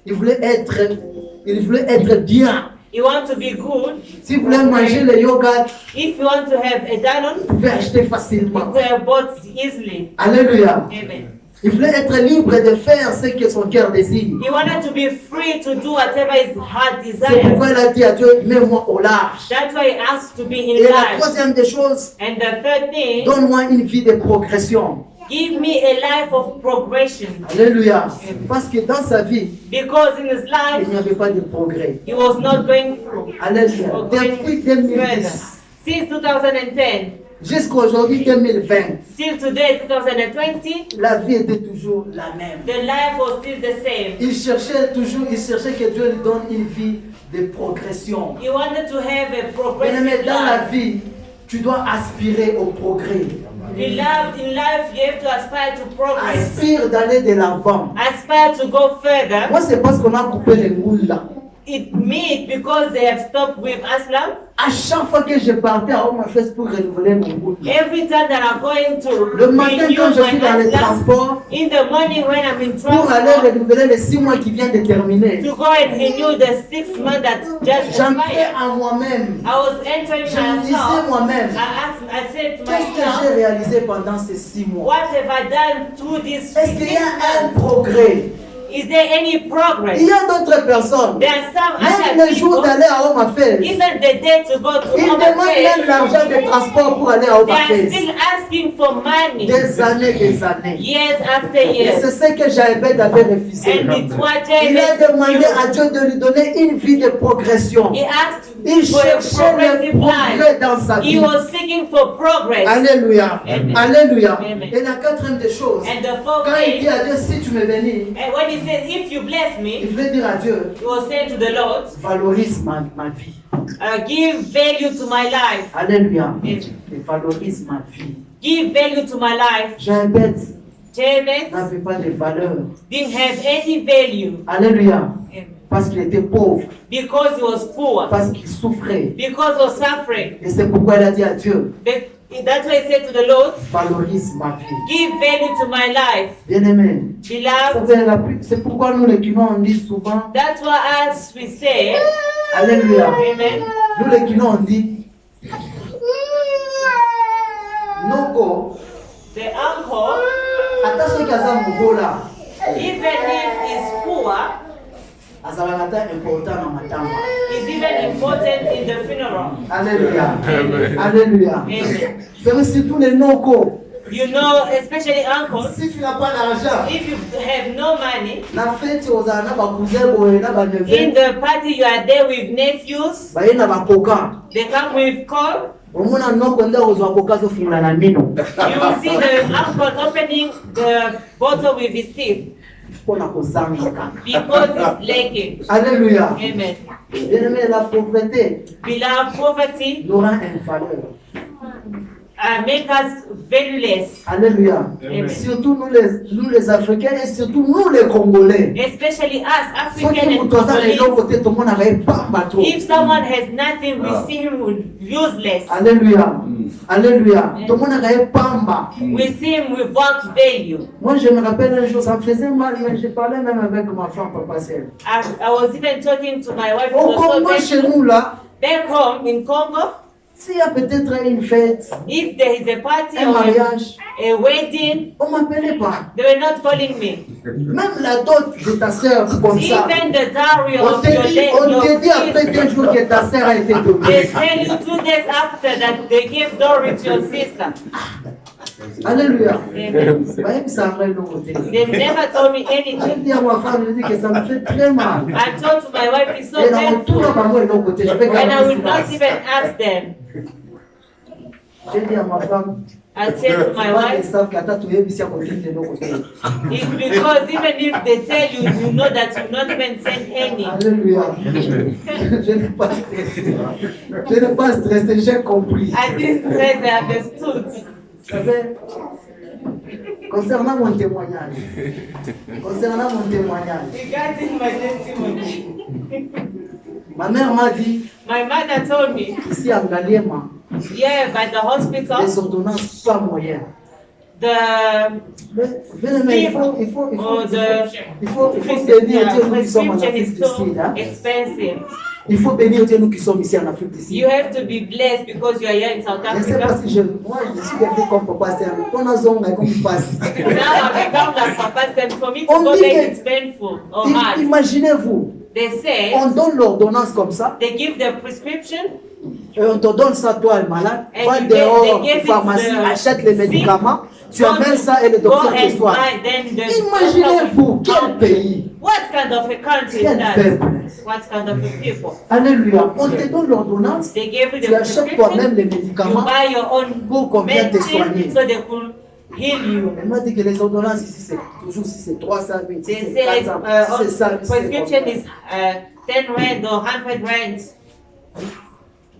Il voulait être bien. You want to be good. Si vous voulez manger le yoga, If you want to have a Danone, vous pouvez acheter you facilement. could have bought easily. Alléluia. Amen. Il voulait être libre de faire ce que son cœur désire. He wanted to be free to do whatever his heart C'est pourquoi desires. il a dit à Dieu, mets-moi au large. That's why he asked to be Et in la life. troisième des choses, And the third thing, donne-moi une vie de progression. give me a life of progression. Alléluia. Parce que dans sa vie, Because in his il life, n'y avait pas de progrès. he was not going through. Alléluia. Or going Depuis further. 2010 Since 2010, jusqu'à aujourd'hui 2020, till today, 2020, la vie était toujours la même. the life was still the same. Il cherchait que Dieu lui donne une vie de progression. He wanted to have a Mais progressive dans la life. vie, tu dois aspirer au progrès. In life, you have to aspire to progress. Aspire d'aller de l'avant. Aspire to go further. Moi, c'est parce qu'on a coupé les moules là. It means because they have stopped with Aslam. À chaque fois que je partais à Home Affairs pour renouveler mon moule, Every time that I'm going to le matin renew quand je suis my dans les Aslam, transports, in the morning when I'm in pour aller transport, renouveler les 6 mois qui viennent de terminer, to go and renew the 6 months that just j'entrais expired. en moi-même. I was entering Je me disais myself. moi-même, I said to qu'est-ce que myself, j'ai réalisé pendant ces 6 mois? what have I done through this Est-ce qu'il y 6 a un months? progrès? Is there any progress? Il y a d'autres personnes, There are some même other le jour people, d'aller à Home Affairs, even the day to go to ils Home demandent même Affairs, l'argent de transport pour aller à Home they are Affairs. still asking for money Des années. years after Et years. c'est ce que Jaébed avait refusé. And it's what Il a David demandé à refused. Dieu de lui donner une vie de progression. He asked Il for a cherchait le progressive progrès life. dans sa He vie. was seeking for progress. Alléluia. Amen. Alléluia. Amen. Et la quatrième des choses, And the fourth quand il dit thing, à Dieu, si tu me bénis, and when he said, if you bless il me, veut dire à Dieu, he was saying to the Lord, valorise ma vie. give value to my life. Alléluia. Amen. Et valorise ma vie. Give value to my life. Jaébed Jabez n'avait pas de valeur. didn't have any value. Alléluia. Amen. Parce qu'il était pauvre, Because he was poor, parce qu'il souffrait. because he was suffering. Et c'est pourquoi il a dit à Dieu, But that's why he said to the Lord, valorise ma vie. give value to my life. Bien-aimé, Beloved, c'est pourquoi nous les Quinois on dit souvent, that's why as we say, Alléluia. amen, Nous les Quinois on dit, Noko, the uncle, ata soki aza mobola, even if he's poor, azalaka ata important na matanga. is even important in the funeral. Alléluia. Amen. Alléluia. Amen. C'est surtout les Noko. You know, especially uncles, Si tu n'as pas d'argent, if you have no money, na fête ozala na bakousin boye na in baneveu, the party you are there with nephews, baye na bakoka. they come with corn. Omona noko nde ozwa koka azofungula na mino. You will see the uncle opening the bottle with his teeth Mpona kozanga kaka. because it's lacking. Alléluia. Amen. Bien-aimé, la pauvreté Beloved, poverty nous rend invaleur. make us valueless, Alléluia. Amen. Surtout nous les Africains et surtout nous les Congolais. especially us Soki African and moto aza na eloko Congolese. te tomonaka ye pamba to. If someone has nothing, we see him useless. Alléluia. Alléluia. Tomonaka ye pamba. We see him without value. Moi je me rappelle un jour, ça me faisait mal, mais je parlais même avec ma femme, papa Sel. I was even talking to my wife. It Au was so Congo, chez painful. nous là, Back home in Congo, s'il y a peut-être une fête, if there is a party un or mariage, a wedding, on ne m'appelait pas. they were not calling me. Même la dot de ta sœur, comme ça. Even the dowry On of te your dit après sister, 2 jours que ta sœur a été they donnée. tell you 2 days after that they gave dowry to your sister. Alléluia. Amen. Bah, ça a l'autre côté. They never told me Je anything. dis à ma femme, je dis que ça me fait très mal. I told to my wife it's so Et dans tout le painful, bango de l'autre côté, je vais and I garder will not silence. even ask them. J'ai dit à ma femme, I said to my ils wife, savent qu'à tu es ici à côté de l'autre côté. it's because even if they tell you, you know that you not even send any. Alléluia. Je n'ai pas stressé. Je n'ai pas stressé, j'ai compris. I didn't say they understood. Vous savez, concernant mon témoignage, Regarding my testimony, ma mère m'a dit, my mother told me, ici à Ngaliema, yeah, by the les hospital, ordonnances pas moyennes. the Mais il faut bénir Dieu, nous qui sommes en prescription Afrique is du so Sud. Hein? expensive. Il faut bénir Dieu, nous qui sommes ici en Afrique du Sud. You have to be blessed because you are here in South Je sais pas Africa. si moi je suis devenu comme papa, c'est un on a zonga comme il passe. Now I become like Papa said, for me to On go dit there, que- it's painful or hard. Imaginez-vous, They say, on donne l'ordonnance comme ça, they give the prescription, et on te donne ça, toi le malade, And va you dehors, get- they give it pharmacie, to the achète les sick. médicaments, tu go amènes to- ça et le go docteur te and soigne. buy, then the Imaginez-vous, quel pays, What kind of a country is quel that? peuple. What kind of a people? Alléluia, on te donne l'ordonnance, They gave you tu the achètes toi-même prescription, les you médicaments buy your own pour qu'on vienne te soigner. medicine so they could heal you. Elle m'a dit que les ordonnances ici, c'est toujours si c'est 300 000, si They c'est say 400 000, si c'est 100 000, si c'est prescription combien. is 10 rand or 100 rand.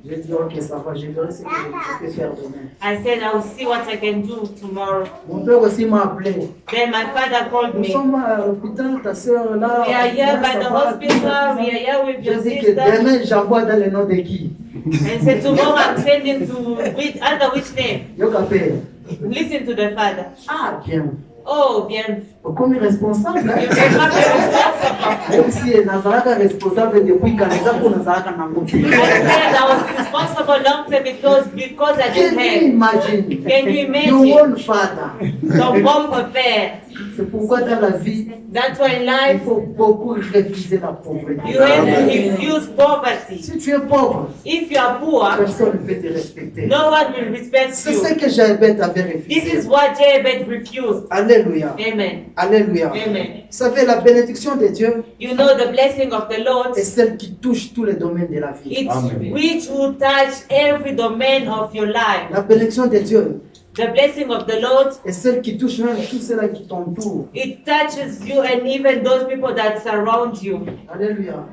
J'ai dit, ok, ça va, je verrai ce que je peux faire demain. I said I will see what I can do tomorrow. Mon père aussi m'a appelé. Then my father called Nous me. sommes à l'hôpital, ta soeur là. We are here by the ça va, hospital. We are here with Je your dis que sister. demain, j'envoie dans le nom de qui? And said tomorrow I'm sending to which under which name? Yo capé. Listen to the father. Ah, bien. Oh, bien. Comme responsable, You hein? may not be responsible. Même si Nazaraka responsable depuis Kaneza pour Nazaraka Namuti. I said I was responsible long time because I Can didn't you have. imagine? Can you Your imagine? own father. Ton propre père. C'est pourquoi dans la vie, That's why in il life, faut beaucoup refuser la pauvreté. you have to refuse poverty. Si tu es pauvre, If you are poor, personne ne peut te respecter. no one will respect C'est ce you. que Jabet avait This is refusé. what Jabez refused. Alléluia. Amen. Alléluia. Amen. Vous savez, la bénédiction de Dieu You know the blessing of the Lord, est celle qui touche tous les domaines de la vie. it's Amen. which will touch every domain of your life. La bénédiction de Dieu The blessing of the Lord, est celle qui touche même tous ceux-là qui t'entourent. it touches you and even those people that surround you. Alléluia.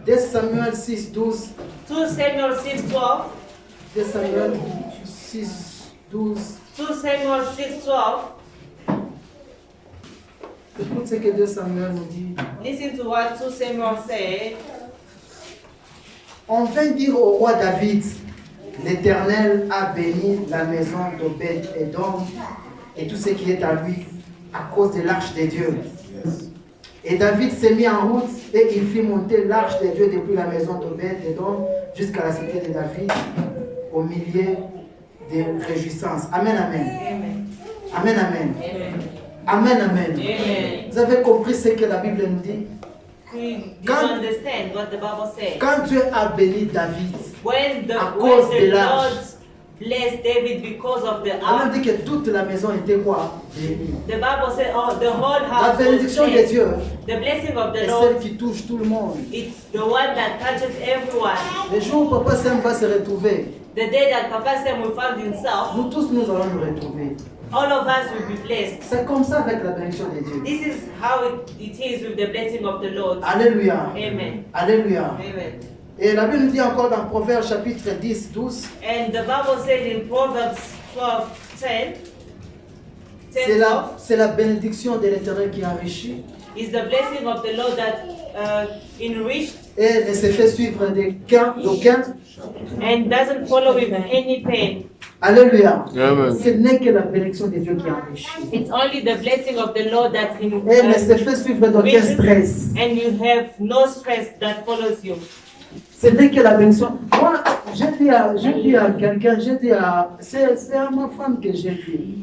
2 Samuel 6, 12. 2 Samuel 6:12. 2 Samuel 6, 12. 2 Samuel 6:12. Écoute ce que 2 Samuel nous dit. Listen to what 2 Samuel said. On vint dire au roi David, l'Éternel a béni la maison d'Obed-Édom et tout ce qui est à lui à cause de l'arche de Dieu. Et David s'est mis en route et il fit monter l'arche de Dieu depuis la maison d'Obed-Édom jusqu'à la cité de David au milieu des réjouissances. Amen, amen. Amen. Amen, amen. Amen. Amen, amen. Amen. Vous avez compris ce que la Bible nous dit? We didn't understand what the Bible said. Quand Dieu a béni David, When À cause de the l'arche. Lord blessed David because of the on ark, dit que toute la maison était quoi? Bénie. the Bible said, oh, the whole La house was bénédiction de blessed. Dieu The blessing of the est Lord, celle qui touche tout le monde. it's the one that touches everyone. Le jour où Papa Sam va se retrouver, The day that Papa Sam will find himself, nous tous nous allons nous retrouver. all of us will be blessed. C'est comme ça avec la bénédiction de Dieu. This is how it is with the blessing of the Lord. Alléluia. Amen. Alléluia. Amen. Et la Bible nous dit encore dans Proverbes chapitre 10, 12, And the Bible said in Proverbs 12:10, c'est la bénédiction de l'Éternel qui enrichit is the blessing of the Lord that enriched et ne se fait suivre d'aucun. and doesn't follow with any pain. Alléluia. Amen. Ce n'est que la bénédiction de Dieu qui enrichit. It's only the blessing of the Lord that Et ne se fait suivre d'aucun stress. and you have no stress that follows you. Ce n'est que la bénédiction. Moi, j'ai dit à quelqu'un, c'est à ma femme que j'ai dit.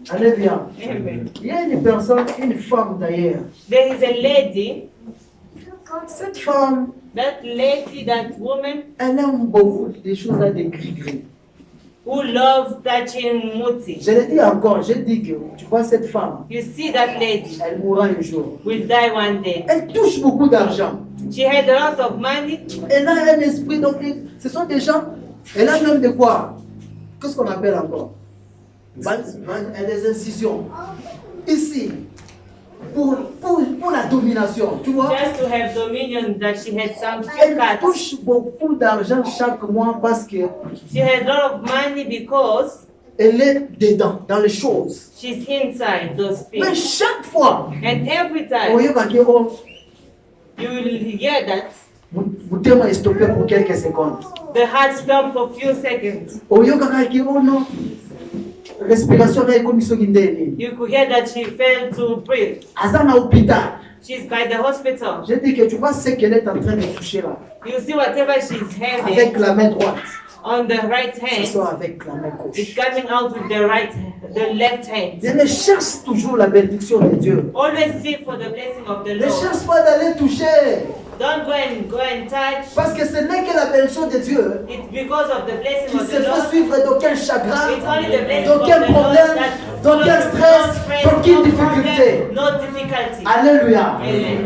Alléluia. Amen. Il y a une personne, une femme d'ailleurs. There is a lady, Cette femme, that lady, that woman elle aime beaucoup des choses à des gris-gris. who loves touching Muti. Je le dis encore, je dis que tu vois cette femme, You see that lady elle mourra un jour. will die one day. Elle touche beaucoup d'argent. She had a lot of money. Elle a un esprit, donc ce sont des gens, elle a même de quoi? Qu'est-ce qu'on appelle encore? Elle a des incisions. Ici, pour la domination, tu vois? Just to have dominion, that she had some Elle cuts. touche beaucoup d'argent chaque mois parce que She has a lot of money because elle est dedans, dans les choses. she's inside those Mais things. chaque fois, And every time vous you will hear that, thème est stoppé pour quelques secondes. the heart stops for few seconds. Oh non, respiration est comme ça. You could hear that she failed to breathe. Azana hôpital. She's by the hospital. J'ai dit que tu vois ce qu'elle est en train de toucher là. You see whatever she's Avec having la main droite. on the right Ce hand, soit avec la main it's gauche. coming out with the left hand. Je ne cherche toujours la bénédiction de Dieu. Always seek for the blessing of the Ne Lord. cherche pas d'aller toucher. Don't go and touch. Parce que ce n'est que la bénédiction de Dieu It's because of the blessing qui of se the fait Lord. suivre d'aucun chagrin, It's only the blessing of d'aucun the Lord problème, that d'aucun stress, d'aucune difficulté. no difficulty. Alléluia. Amen.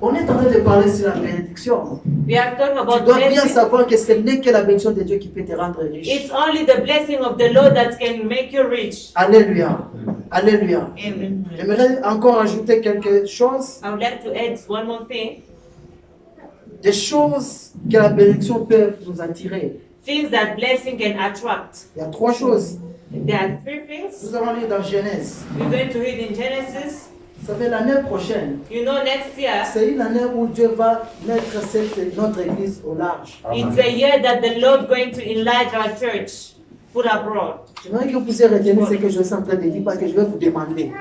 On est en train de parler sur la bénédiction. We are talking Tu about dois bien blessing. savoir que ce n'est que la bénédiction de Dieu qui peut te rendre riche. It's only the blessing of the Lord that can make you rich. Alléluia. Alléluia. Amen. J'aimerais encore ajouter quelque chose. I would like to add one more thing. Des choses que la bénédiction peut nous attirer. Things that blessing can attract. Il y a 3 choses. There are 3 things. Nous allons lire dans Genèse. We're going to read in Genesis. Ça fait l'année prochaine. You know, next year, C'est une année où Dieu va mettre notre église au large. it's a year that the Lord going to enlarge our church, put abroad. J'aimerais que vous puissiez retenir ce que je suis en train de dire parce que je vais vous demander.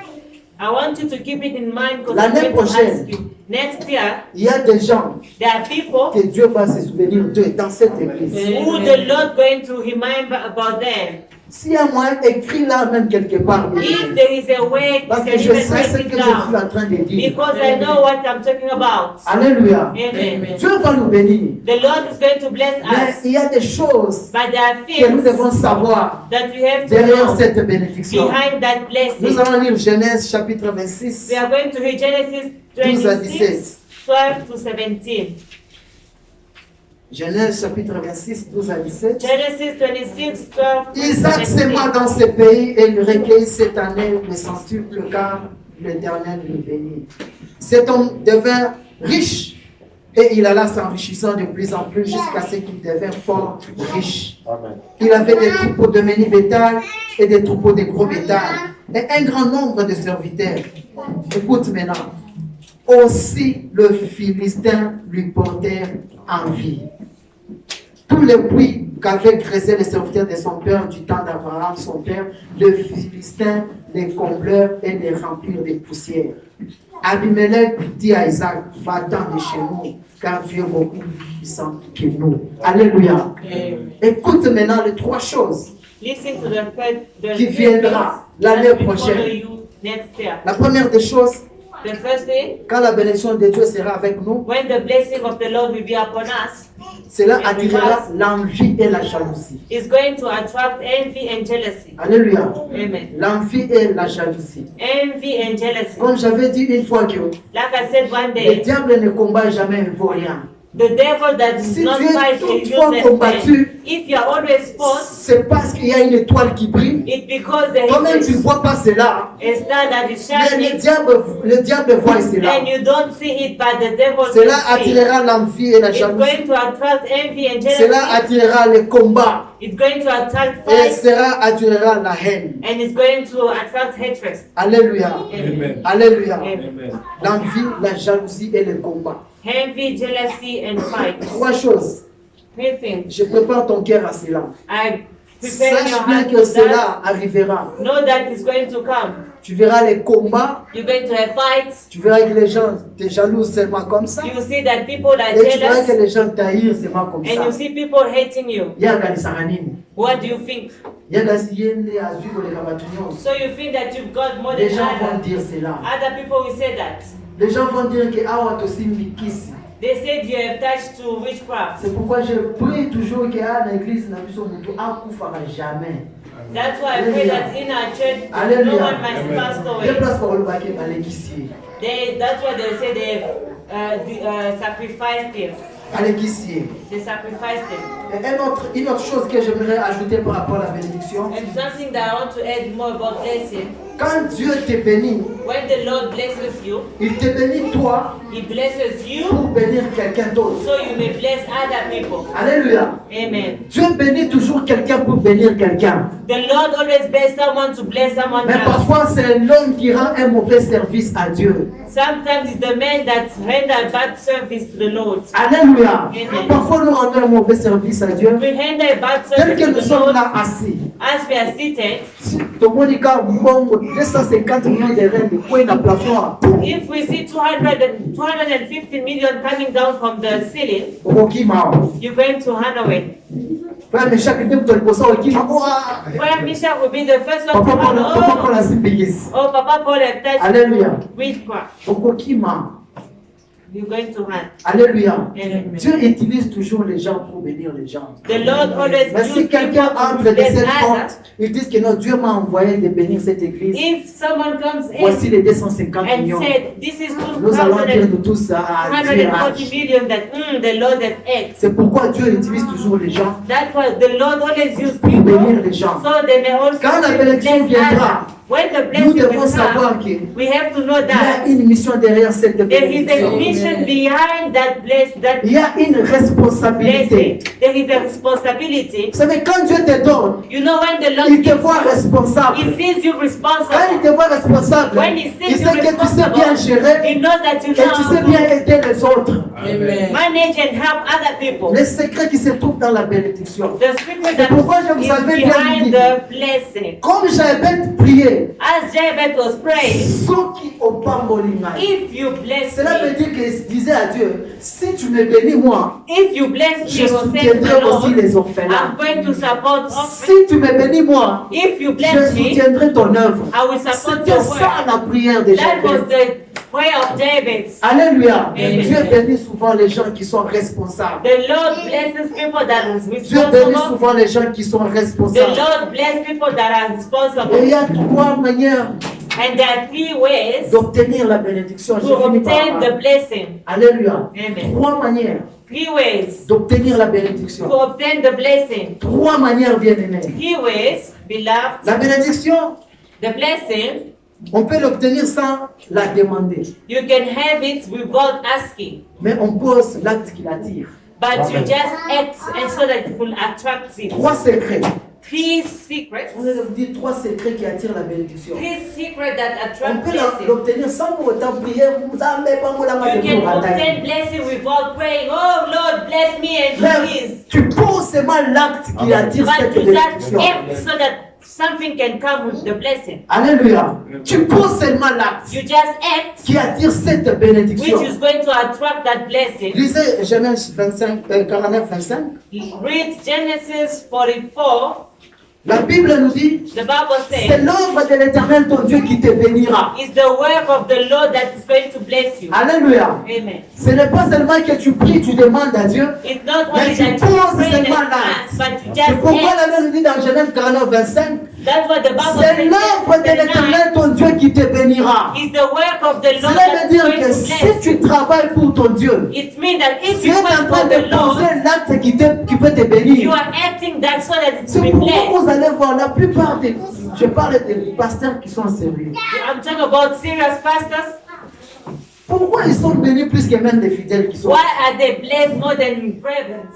I want you to keep it in mind because L'année I'm going to prochaine. ask you. Next year, Il y a des gens there are people que Dieu va se souvenir d'eux dans cette église. who the Lord going to remember about them. S'il y a moyen, écrit là même quelque part. If there is a way, you Parce que can je even sais write ce it que je suis down. en train de dire. Because I know what I'm talking about. Alléluia. Amen. Dieu va nous bénir. The Lord is going to bless Mais us. il y a des choses But there are que nous things devons savoir that we have to derrière know cette bénédiction. behind that Nous blessing. allons lire Genèse chapitre 26, We are going to read Genesis 12 à 26, 17. 12 to 17. Genèse chapitre 26, 12 à 17. Genesis 26, 12 to Isaac 17. s'aima dans ce pays et il recueillit cette année le centuple car l'Éternel le bénit. Cet homme devint riche et il alla s'enrichissant de plus en plus jusqu'à ce qu'il devint fort riche. Amen. Il avait des troupeaux de menu bétail et des troupeaux de gros bétail et un grand nombre de serviteurs. Écoute maintenant. Aussi le Philistin lui portait envie. Tous les puits qu'avaient creusés les serviteurs de son père du temps d'Abraham, son père, le Philistin les comblèrent et les remplirent de poussière. Abimelech dit à Isaac, va-t'en de chez nous, car Dieu est beaucoup plus puissant que nous. Alléluia. Amen. Écoute maintenant les trois choses. Listen to the Qui three viendra things l'année that will prochaine. follow you next year. La première des choses, The first thing, quand la bénédiction de Dieu sera avec nous, when the blessing of the Lord will be upon us, cela attirera l'envie et la jalousie. is going to attract envy and jealousy. Alléluia. Amen. L'envie et la jalousie. Envy and jealousy. Comme j'avais dit une fois que Like I said one le day, diable ne combat jamais un vaurien. the devil that does Si not tu es fight a toutefois useless combattu, man, if you are always fought, c'est parce qu'il y a une étoile qui brille. it's because there Toi-même, tu ne is vois pas cela. a star that is Mais shining le diable voit cela. and you don't see it, but the devil Cela can see. attirera l'envie et la It's jalousie. going to attract envy and Cela jealousy. attirera le combat. It's going to attract Et fight, cela attirera la haine. and it's going to attract hatred. Alléluia. Amen. Alléluia. Amen. L'envie, la jalousie et le combat. Envy, jealousy, and fight. Trois choses. Three things. Je prépare ton cœur à cela. I prepare your Sache bien heart que to that. cela arrivera. Know that it's going to come. Tu verras les combats. You're going to have fights. Tu verras que les gens te jalousent seulement comme ça. You will see that people are Et tu verras que jealous, les gens t'haïrent seulement comme and you ça. see people hating you. Yaganisaka nini? What do you think? Yagasi yende azwi koleka bato nyonso. So you think that you've got more Les than gens vont others. dire cela. Other people will say that. Les gens vont dire que awa tosimbi kisi. They said you have touched to witchcraft. C'est pourquoi je prie toujours que à l'église na biso mutu akufaka jamais. That's why I pray that in our church, no Alléluia. one must pass Deux away. places pour le baquet balekisi. That's why they say they've sacrificed him. Alekisi. They sacrificed him. Et une autre chose que j'aimerais ajouter par rapport à la bénédiction. And something that I want to add more about blessing. Quand Dieu te bénit, When the Lord blesses you, il te bénit toi He blesses you pour bénir quelqu'un d'autre. so you may bless other people. Alléluia. Amen. Dieu bénit toujours quelqu'un pour bénir quelqu'un. The Lord always bless someone to bless someone Mais else. parfois, c'est l'homme qui rend un mauvais service à Dieu. Sometimes it's the man that render bad service to the Lord. Alléluia. Amen. Parfois, nous rendons un mauvais service à Dieu. We render bad Tel que service nous to the sommes Lord là assis. as we are seated. Si Tomonika Mbongo, 250 millions de rêves, quoi, il a plafond à tout. If we see 250 million coming down from the ceiling, Okima. you're going to handle it. Frère, mais chaque fois que tu as le poisson, Okima. Where Misha will be the first one to Papa, handle. Papa, la sibigis. Oh, Papa Paul have touched Alléluia. witchcraft. Okima. You're going to hand. Alléluia. Amen. Dieu utilise toujours les gens pour bénir les gens. The Lord always Mais si uses quelqu'un people to entre de bless cette others. porte, ils disent que non, Dieu m'a envoyé de bénir cette église. If someone comes Voici in les 250 and millions. said, this is Nous allons dire nous tous à Dieu. 240 million that the Lord has asked. C'est pourquoi Dieu utilise toujours les gens That's why the Lord always uses pour people bénir les gens. so they may also Quand la bless bénédiction viendra, others. When the nous blessing devons will savoir come, qu'il we have to know y a that une mission derrière cette there is a bénédiction. mission behind that blessing. Il y a une responsabilité. There is a responsibility. Vous savez, quand Dieu te donne, You know when the Lord il te gives voit you, responsable. He sees you Quand il responsible. te voit responsable, When He il sees sait you que tu sais bien responsible, gérer He knows that you et tu sais know bien how aider les autres. to manage and help other people. Les secrets qui se trouvent dans la bénédiction. The secret C'est pourquoi je that vous is avais bien dit. behind the blessing. Comme j'avais prié, priait, As Jabez was praying, Soki Opambolinga. if you bless Cela veut me, dire qu'il disait à Dieu, si tu me bénis moi, if you bless je me, will say soutiendrai the aussi Lord, les orphelins. I'm going to support offering. Si tu me bénis moi, If you je bless me, soutiendrai ton œuvre. I will support C'était your ça work. la prière de That was Jabez. the prayer of Jabez. Alléluia. Amen. Dieu bénit souvent les gens qui sont responsables. The Lord blesses people that are Dieu bénit responsible. souvent les gens qui sont The responsables. Lord bless people that are Et il responsible. y a trois manières And there are 3 ways d'obtenir la bénédiction. to Je finis par obtain là. the blessing. Alléluia. Amen. Trois manières 3 ways d'obtenir la to bénédiction. obtain the blessing. Trois manières, bien-aimés. 3 ways, beloved. La bénédiction, The blessing, on peut l'obtenir sans la demander. you can have it without asking. Mais on pose l'acte qui l'attire. But you just act and so that it will attract it. Trois secrets. 3 secrets. On a dit trois secrets qui attirent la bénédiction. 3 secrets that On attract peut blessing. l'obtenir sans pour autant prier. Vous avez pas la main You de can pour obtain attaquer. blessing without praying, oh Lord, bless me and do Mais this. tu poses seulement l'acte qui attire But cette you just bénédiction. act so that something can come with the blessing. Alléluia. Tu poses seulement l'acte You just act, qui attire cette which bénédiction. is going to attract that blessing. Lisez Genèse 49, 25. Read Genesis 44. La Bible nous dit, The Bible c'est says, l'œuvre de l'Éternel ton Dieu qui te bénira. it's the work of the Lord that is going to bless you. Alléluia. Amen. Ce n'est pas seulement que tu pries, tu demandes à Dieu, It's not mais only tu that you poses pray and seulement ask, l'acte. but you C'est just pourquoi la act. Bible nous dit dans Genèse 49, 25, That's what the Bible c'est says. l'œuvre de l'Éternel ton Dieu qui te bénira. It's the work of the Lord Cela that veut is dire going que to si bless. tu travailles pour ton Dieu, It means that if tu you es en work train for de the Lord, poser l'acte qui peut te you bénir. are acting that so that it C'est will be pourquoi blessed. vous allez voir la plupart des... Je parle des pasteurs qui sont sérieux. I'm talking about serious pastors. Pourquoi ils sont bénis plus que même des fidèles qui sont... Why are they blessed more than brethren?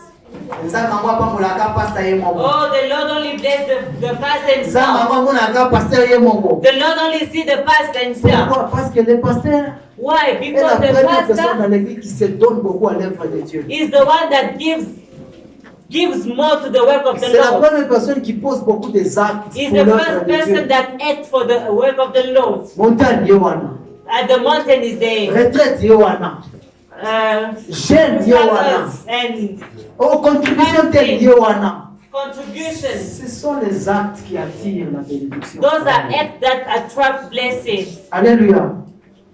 Nzambe mwa mulaka pastor ye moko. Oh, the Lord only bless the pastor Nzambe himself. mwa mulaka pasteur ye moko. The Lord only see the pastor himself. Pourquoi? Parce que le pasteur Why? est la Because the première personne pastor dans l'église qui se donne beaucoup à l'œuvre de Dieu. is the one that gives more to the work of the C'est la Lord. première personne qui pose beaucoup des actes He's pour the l'œuvre first de Dieu. person that acts for the work of the Lord. Montagne Yohana. At the mountain is the Retraite Yohana. Jeune Yohana. fathers and Oh, contribution telle Yohana. contributions. Ce sont les actes qui attirent la bénédiction. Those are acts that attract blessing. Alléluia.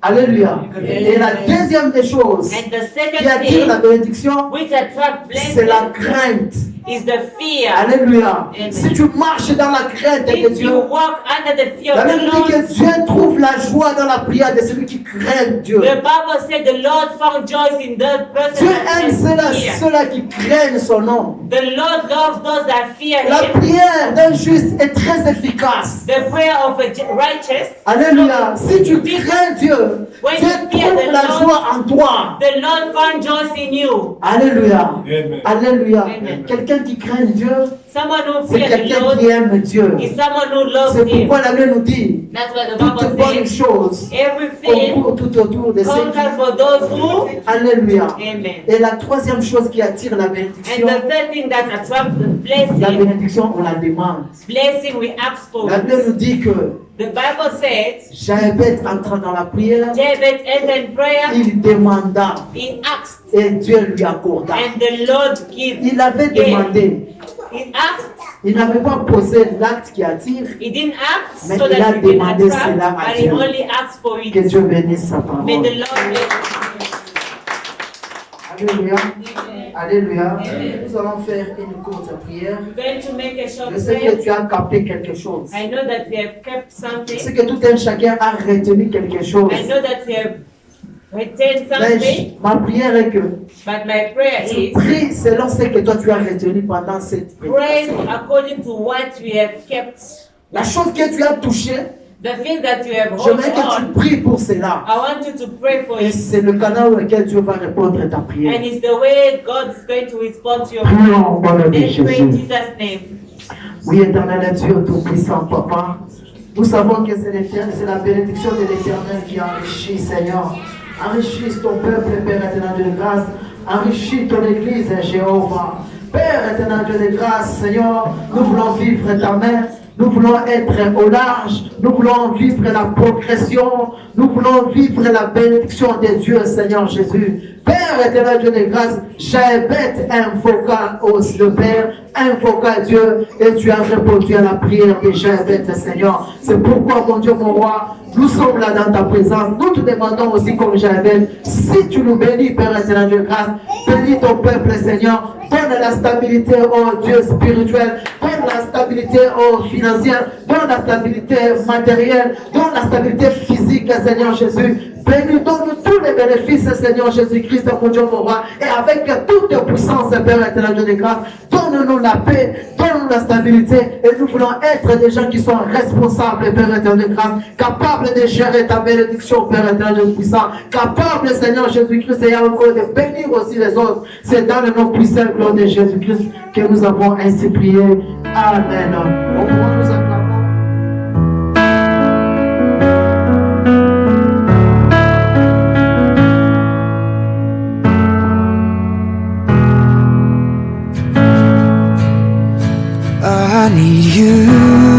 Alléluia. Et la deuxième des choses And the qui second attire la thing bénédiction, which attract c'est la blessing crainte. is the fear. Alléluia. Amen. Si tu marches dans la crainte de If Dieu, you walk under the fear la of the Bible dit Lord, que Dieu trouve la joie dans la prière de celui qui craint Dieu. the Bible said the Lord found joy in the person Dieu that aime has fear. ceux-là qui craignent son nom. The Lord loves those that fear La Him. prière d'un juste est très efficace. The prayer of a righteous, Alléluia. Si tu crains Dieu, When Dieu you fear trouve the la Lord, joie en toi. the Lord found joy in you. Alléluia. Amen. Alléluia. Amen. Quelqu'un qui craint Dieu, Someone who c'est fears the quelqu'un Lord qui aime Dieu. is someone who loves C'est Him. pourquoi la Bible nous dit, That's what the toute Bible bonne says. chose Everything concourt tout autour de ceux conquers qui... for those who. Alléluia. Amen. Et la troisième chose qui attire la And bénédiction, the third thing that attracts the la blessing, bénédiction, on la demande. blessing we ask for. La Bible nous dit que The Bible says, Jabez entra dans la prière, David entered in prayer, il demanda he asked, et Dieu lui accorda. and the Lord gave. Il avait demandé, He asked, il n'avait pas posé l'acte qui attire. he didn't ask Mais so il a that he can demandé attract, cela à but he Dieu. only asked for Que it. Dieu bénisse sa May parole. the Lord bless Alléluia. you. Alléluia. Nous allons faire une courte prière. We're going to make a short Je sais prayer. que tu as capté quelque chose. I know that we have kept Je sais something. que tout un chacun a retenu quelque chose. I know that we have retained Mais something, ma prière est que but my prayer tu is pries selon ce que toi tu as retenu pendant cette pray prédication. according to what we have kept. La chose que tu as touchée, The thing that you have je hold veux que tu on, pris pour cela. I want you to pray for Et it. c'est le canal dans lequel Dieu va répondre à ta And prière. it's the way God is going to respond to your Prions prayer. au nom de Let's pray in Jésus. Jesus' name. Oui, éternel Dieu Tout-Puissant, Papa. Nous savons que c'est la bénédiction de l'Éternel qui enrichit, Seigneur. Enrichis ton peuple, Père éternel Dieu de grâce. Enrichis ton Église, Jéhovah. Père éternel Dieu de grâce, Seigneur, nous voulons vivre ta main. Nous voulons être au large. Nous voulons vivre la progression. Nous voulons vivre la bénédiction de Dieu, Seigneur Jésus. Père éternel, Dieu de grâce, j'invite invoquant le Père, invoquant Dieu, et tu as répondu à la prière de j'invite, Seigneur. C'est pourquoi, mon Dieu, mon roi, nous sommes là dans ta présence. Nous te demandons aussi, comme j'invite, si tu nous bénis, Père éternel, Dieu de grâce, bénis ton peuple, Seigneur. Donne la stabilité, oh Dieu spirituel. Donne la stabilité, oh financière. Donne la stabilité matérielle. Donne la stabilité physique, Seigneur Jésus. Bénis, donne tous les bénéfices, Seigneur Jésus-Christ, mon Dieu, mon roi. Et avec toute puissance, Père éternel, Dieu de grâce, donne-nous la paix, donne-nous la stabilité. Et nous voulons être des gens qui sont responsables, Père éternel de grâce, capables de gérer ta bénédiction, Père éternel Dieu puissant, capables, Seigneur Jésus-Christ, et encore de bénir aussi les autres. C'est dans le nom puissant de Jésus-Christ que nous avons ainsi prié. Amen. Au moment où nous acclamons. I need you.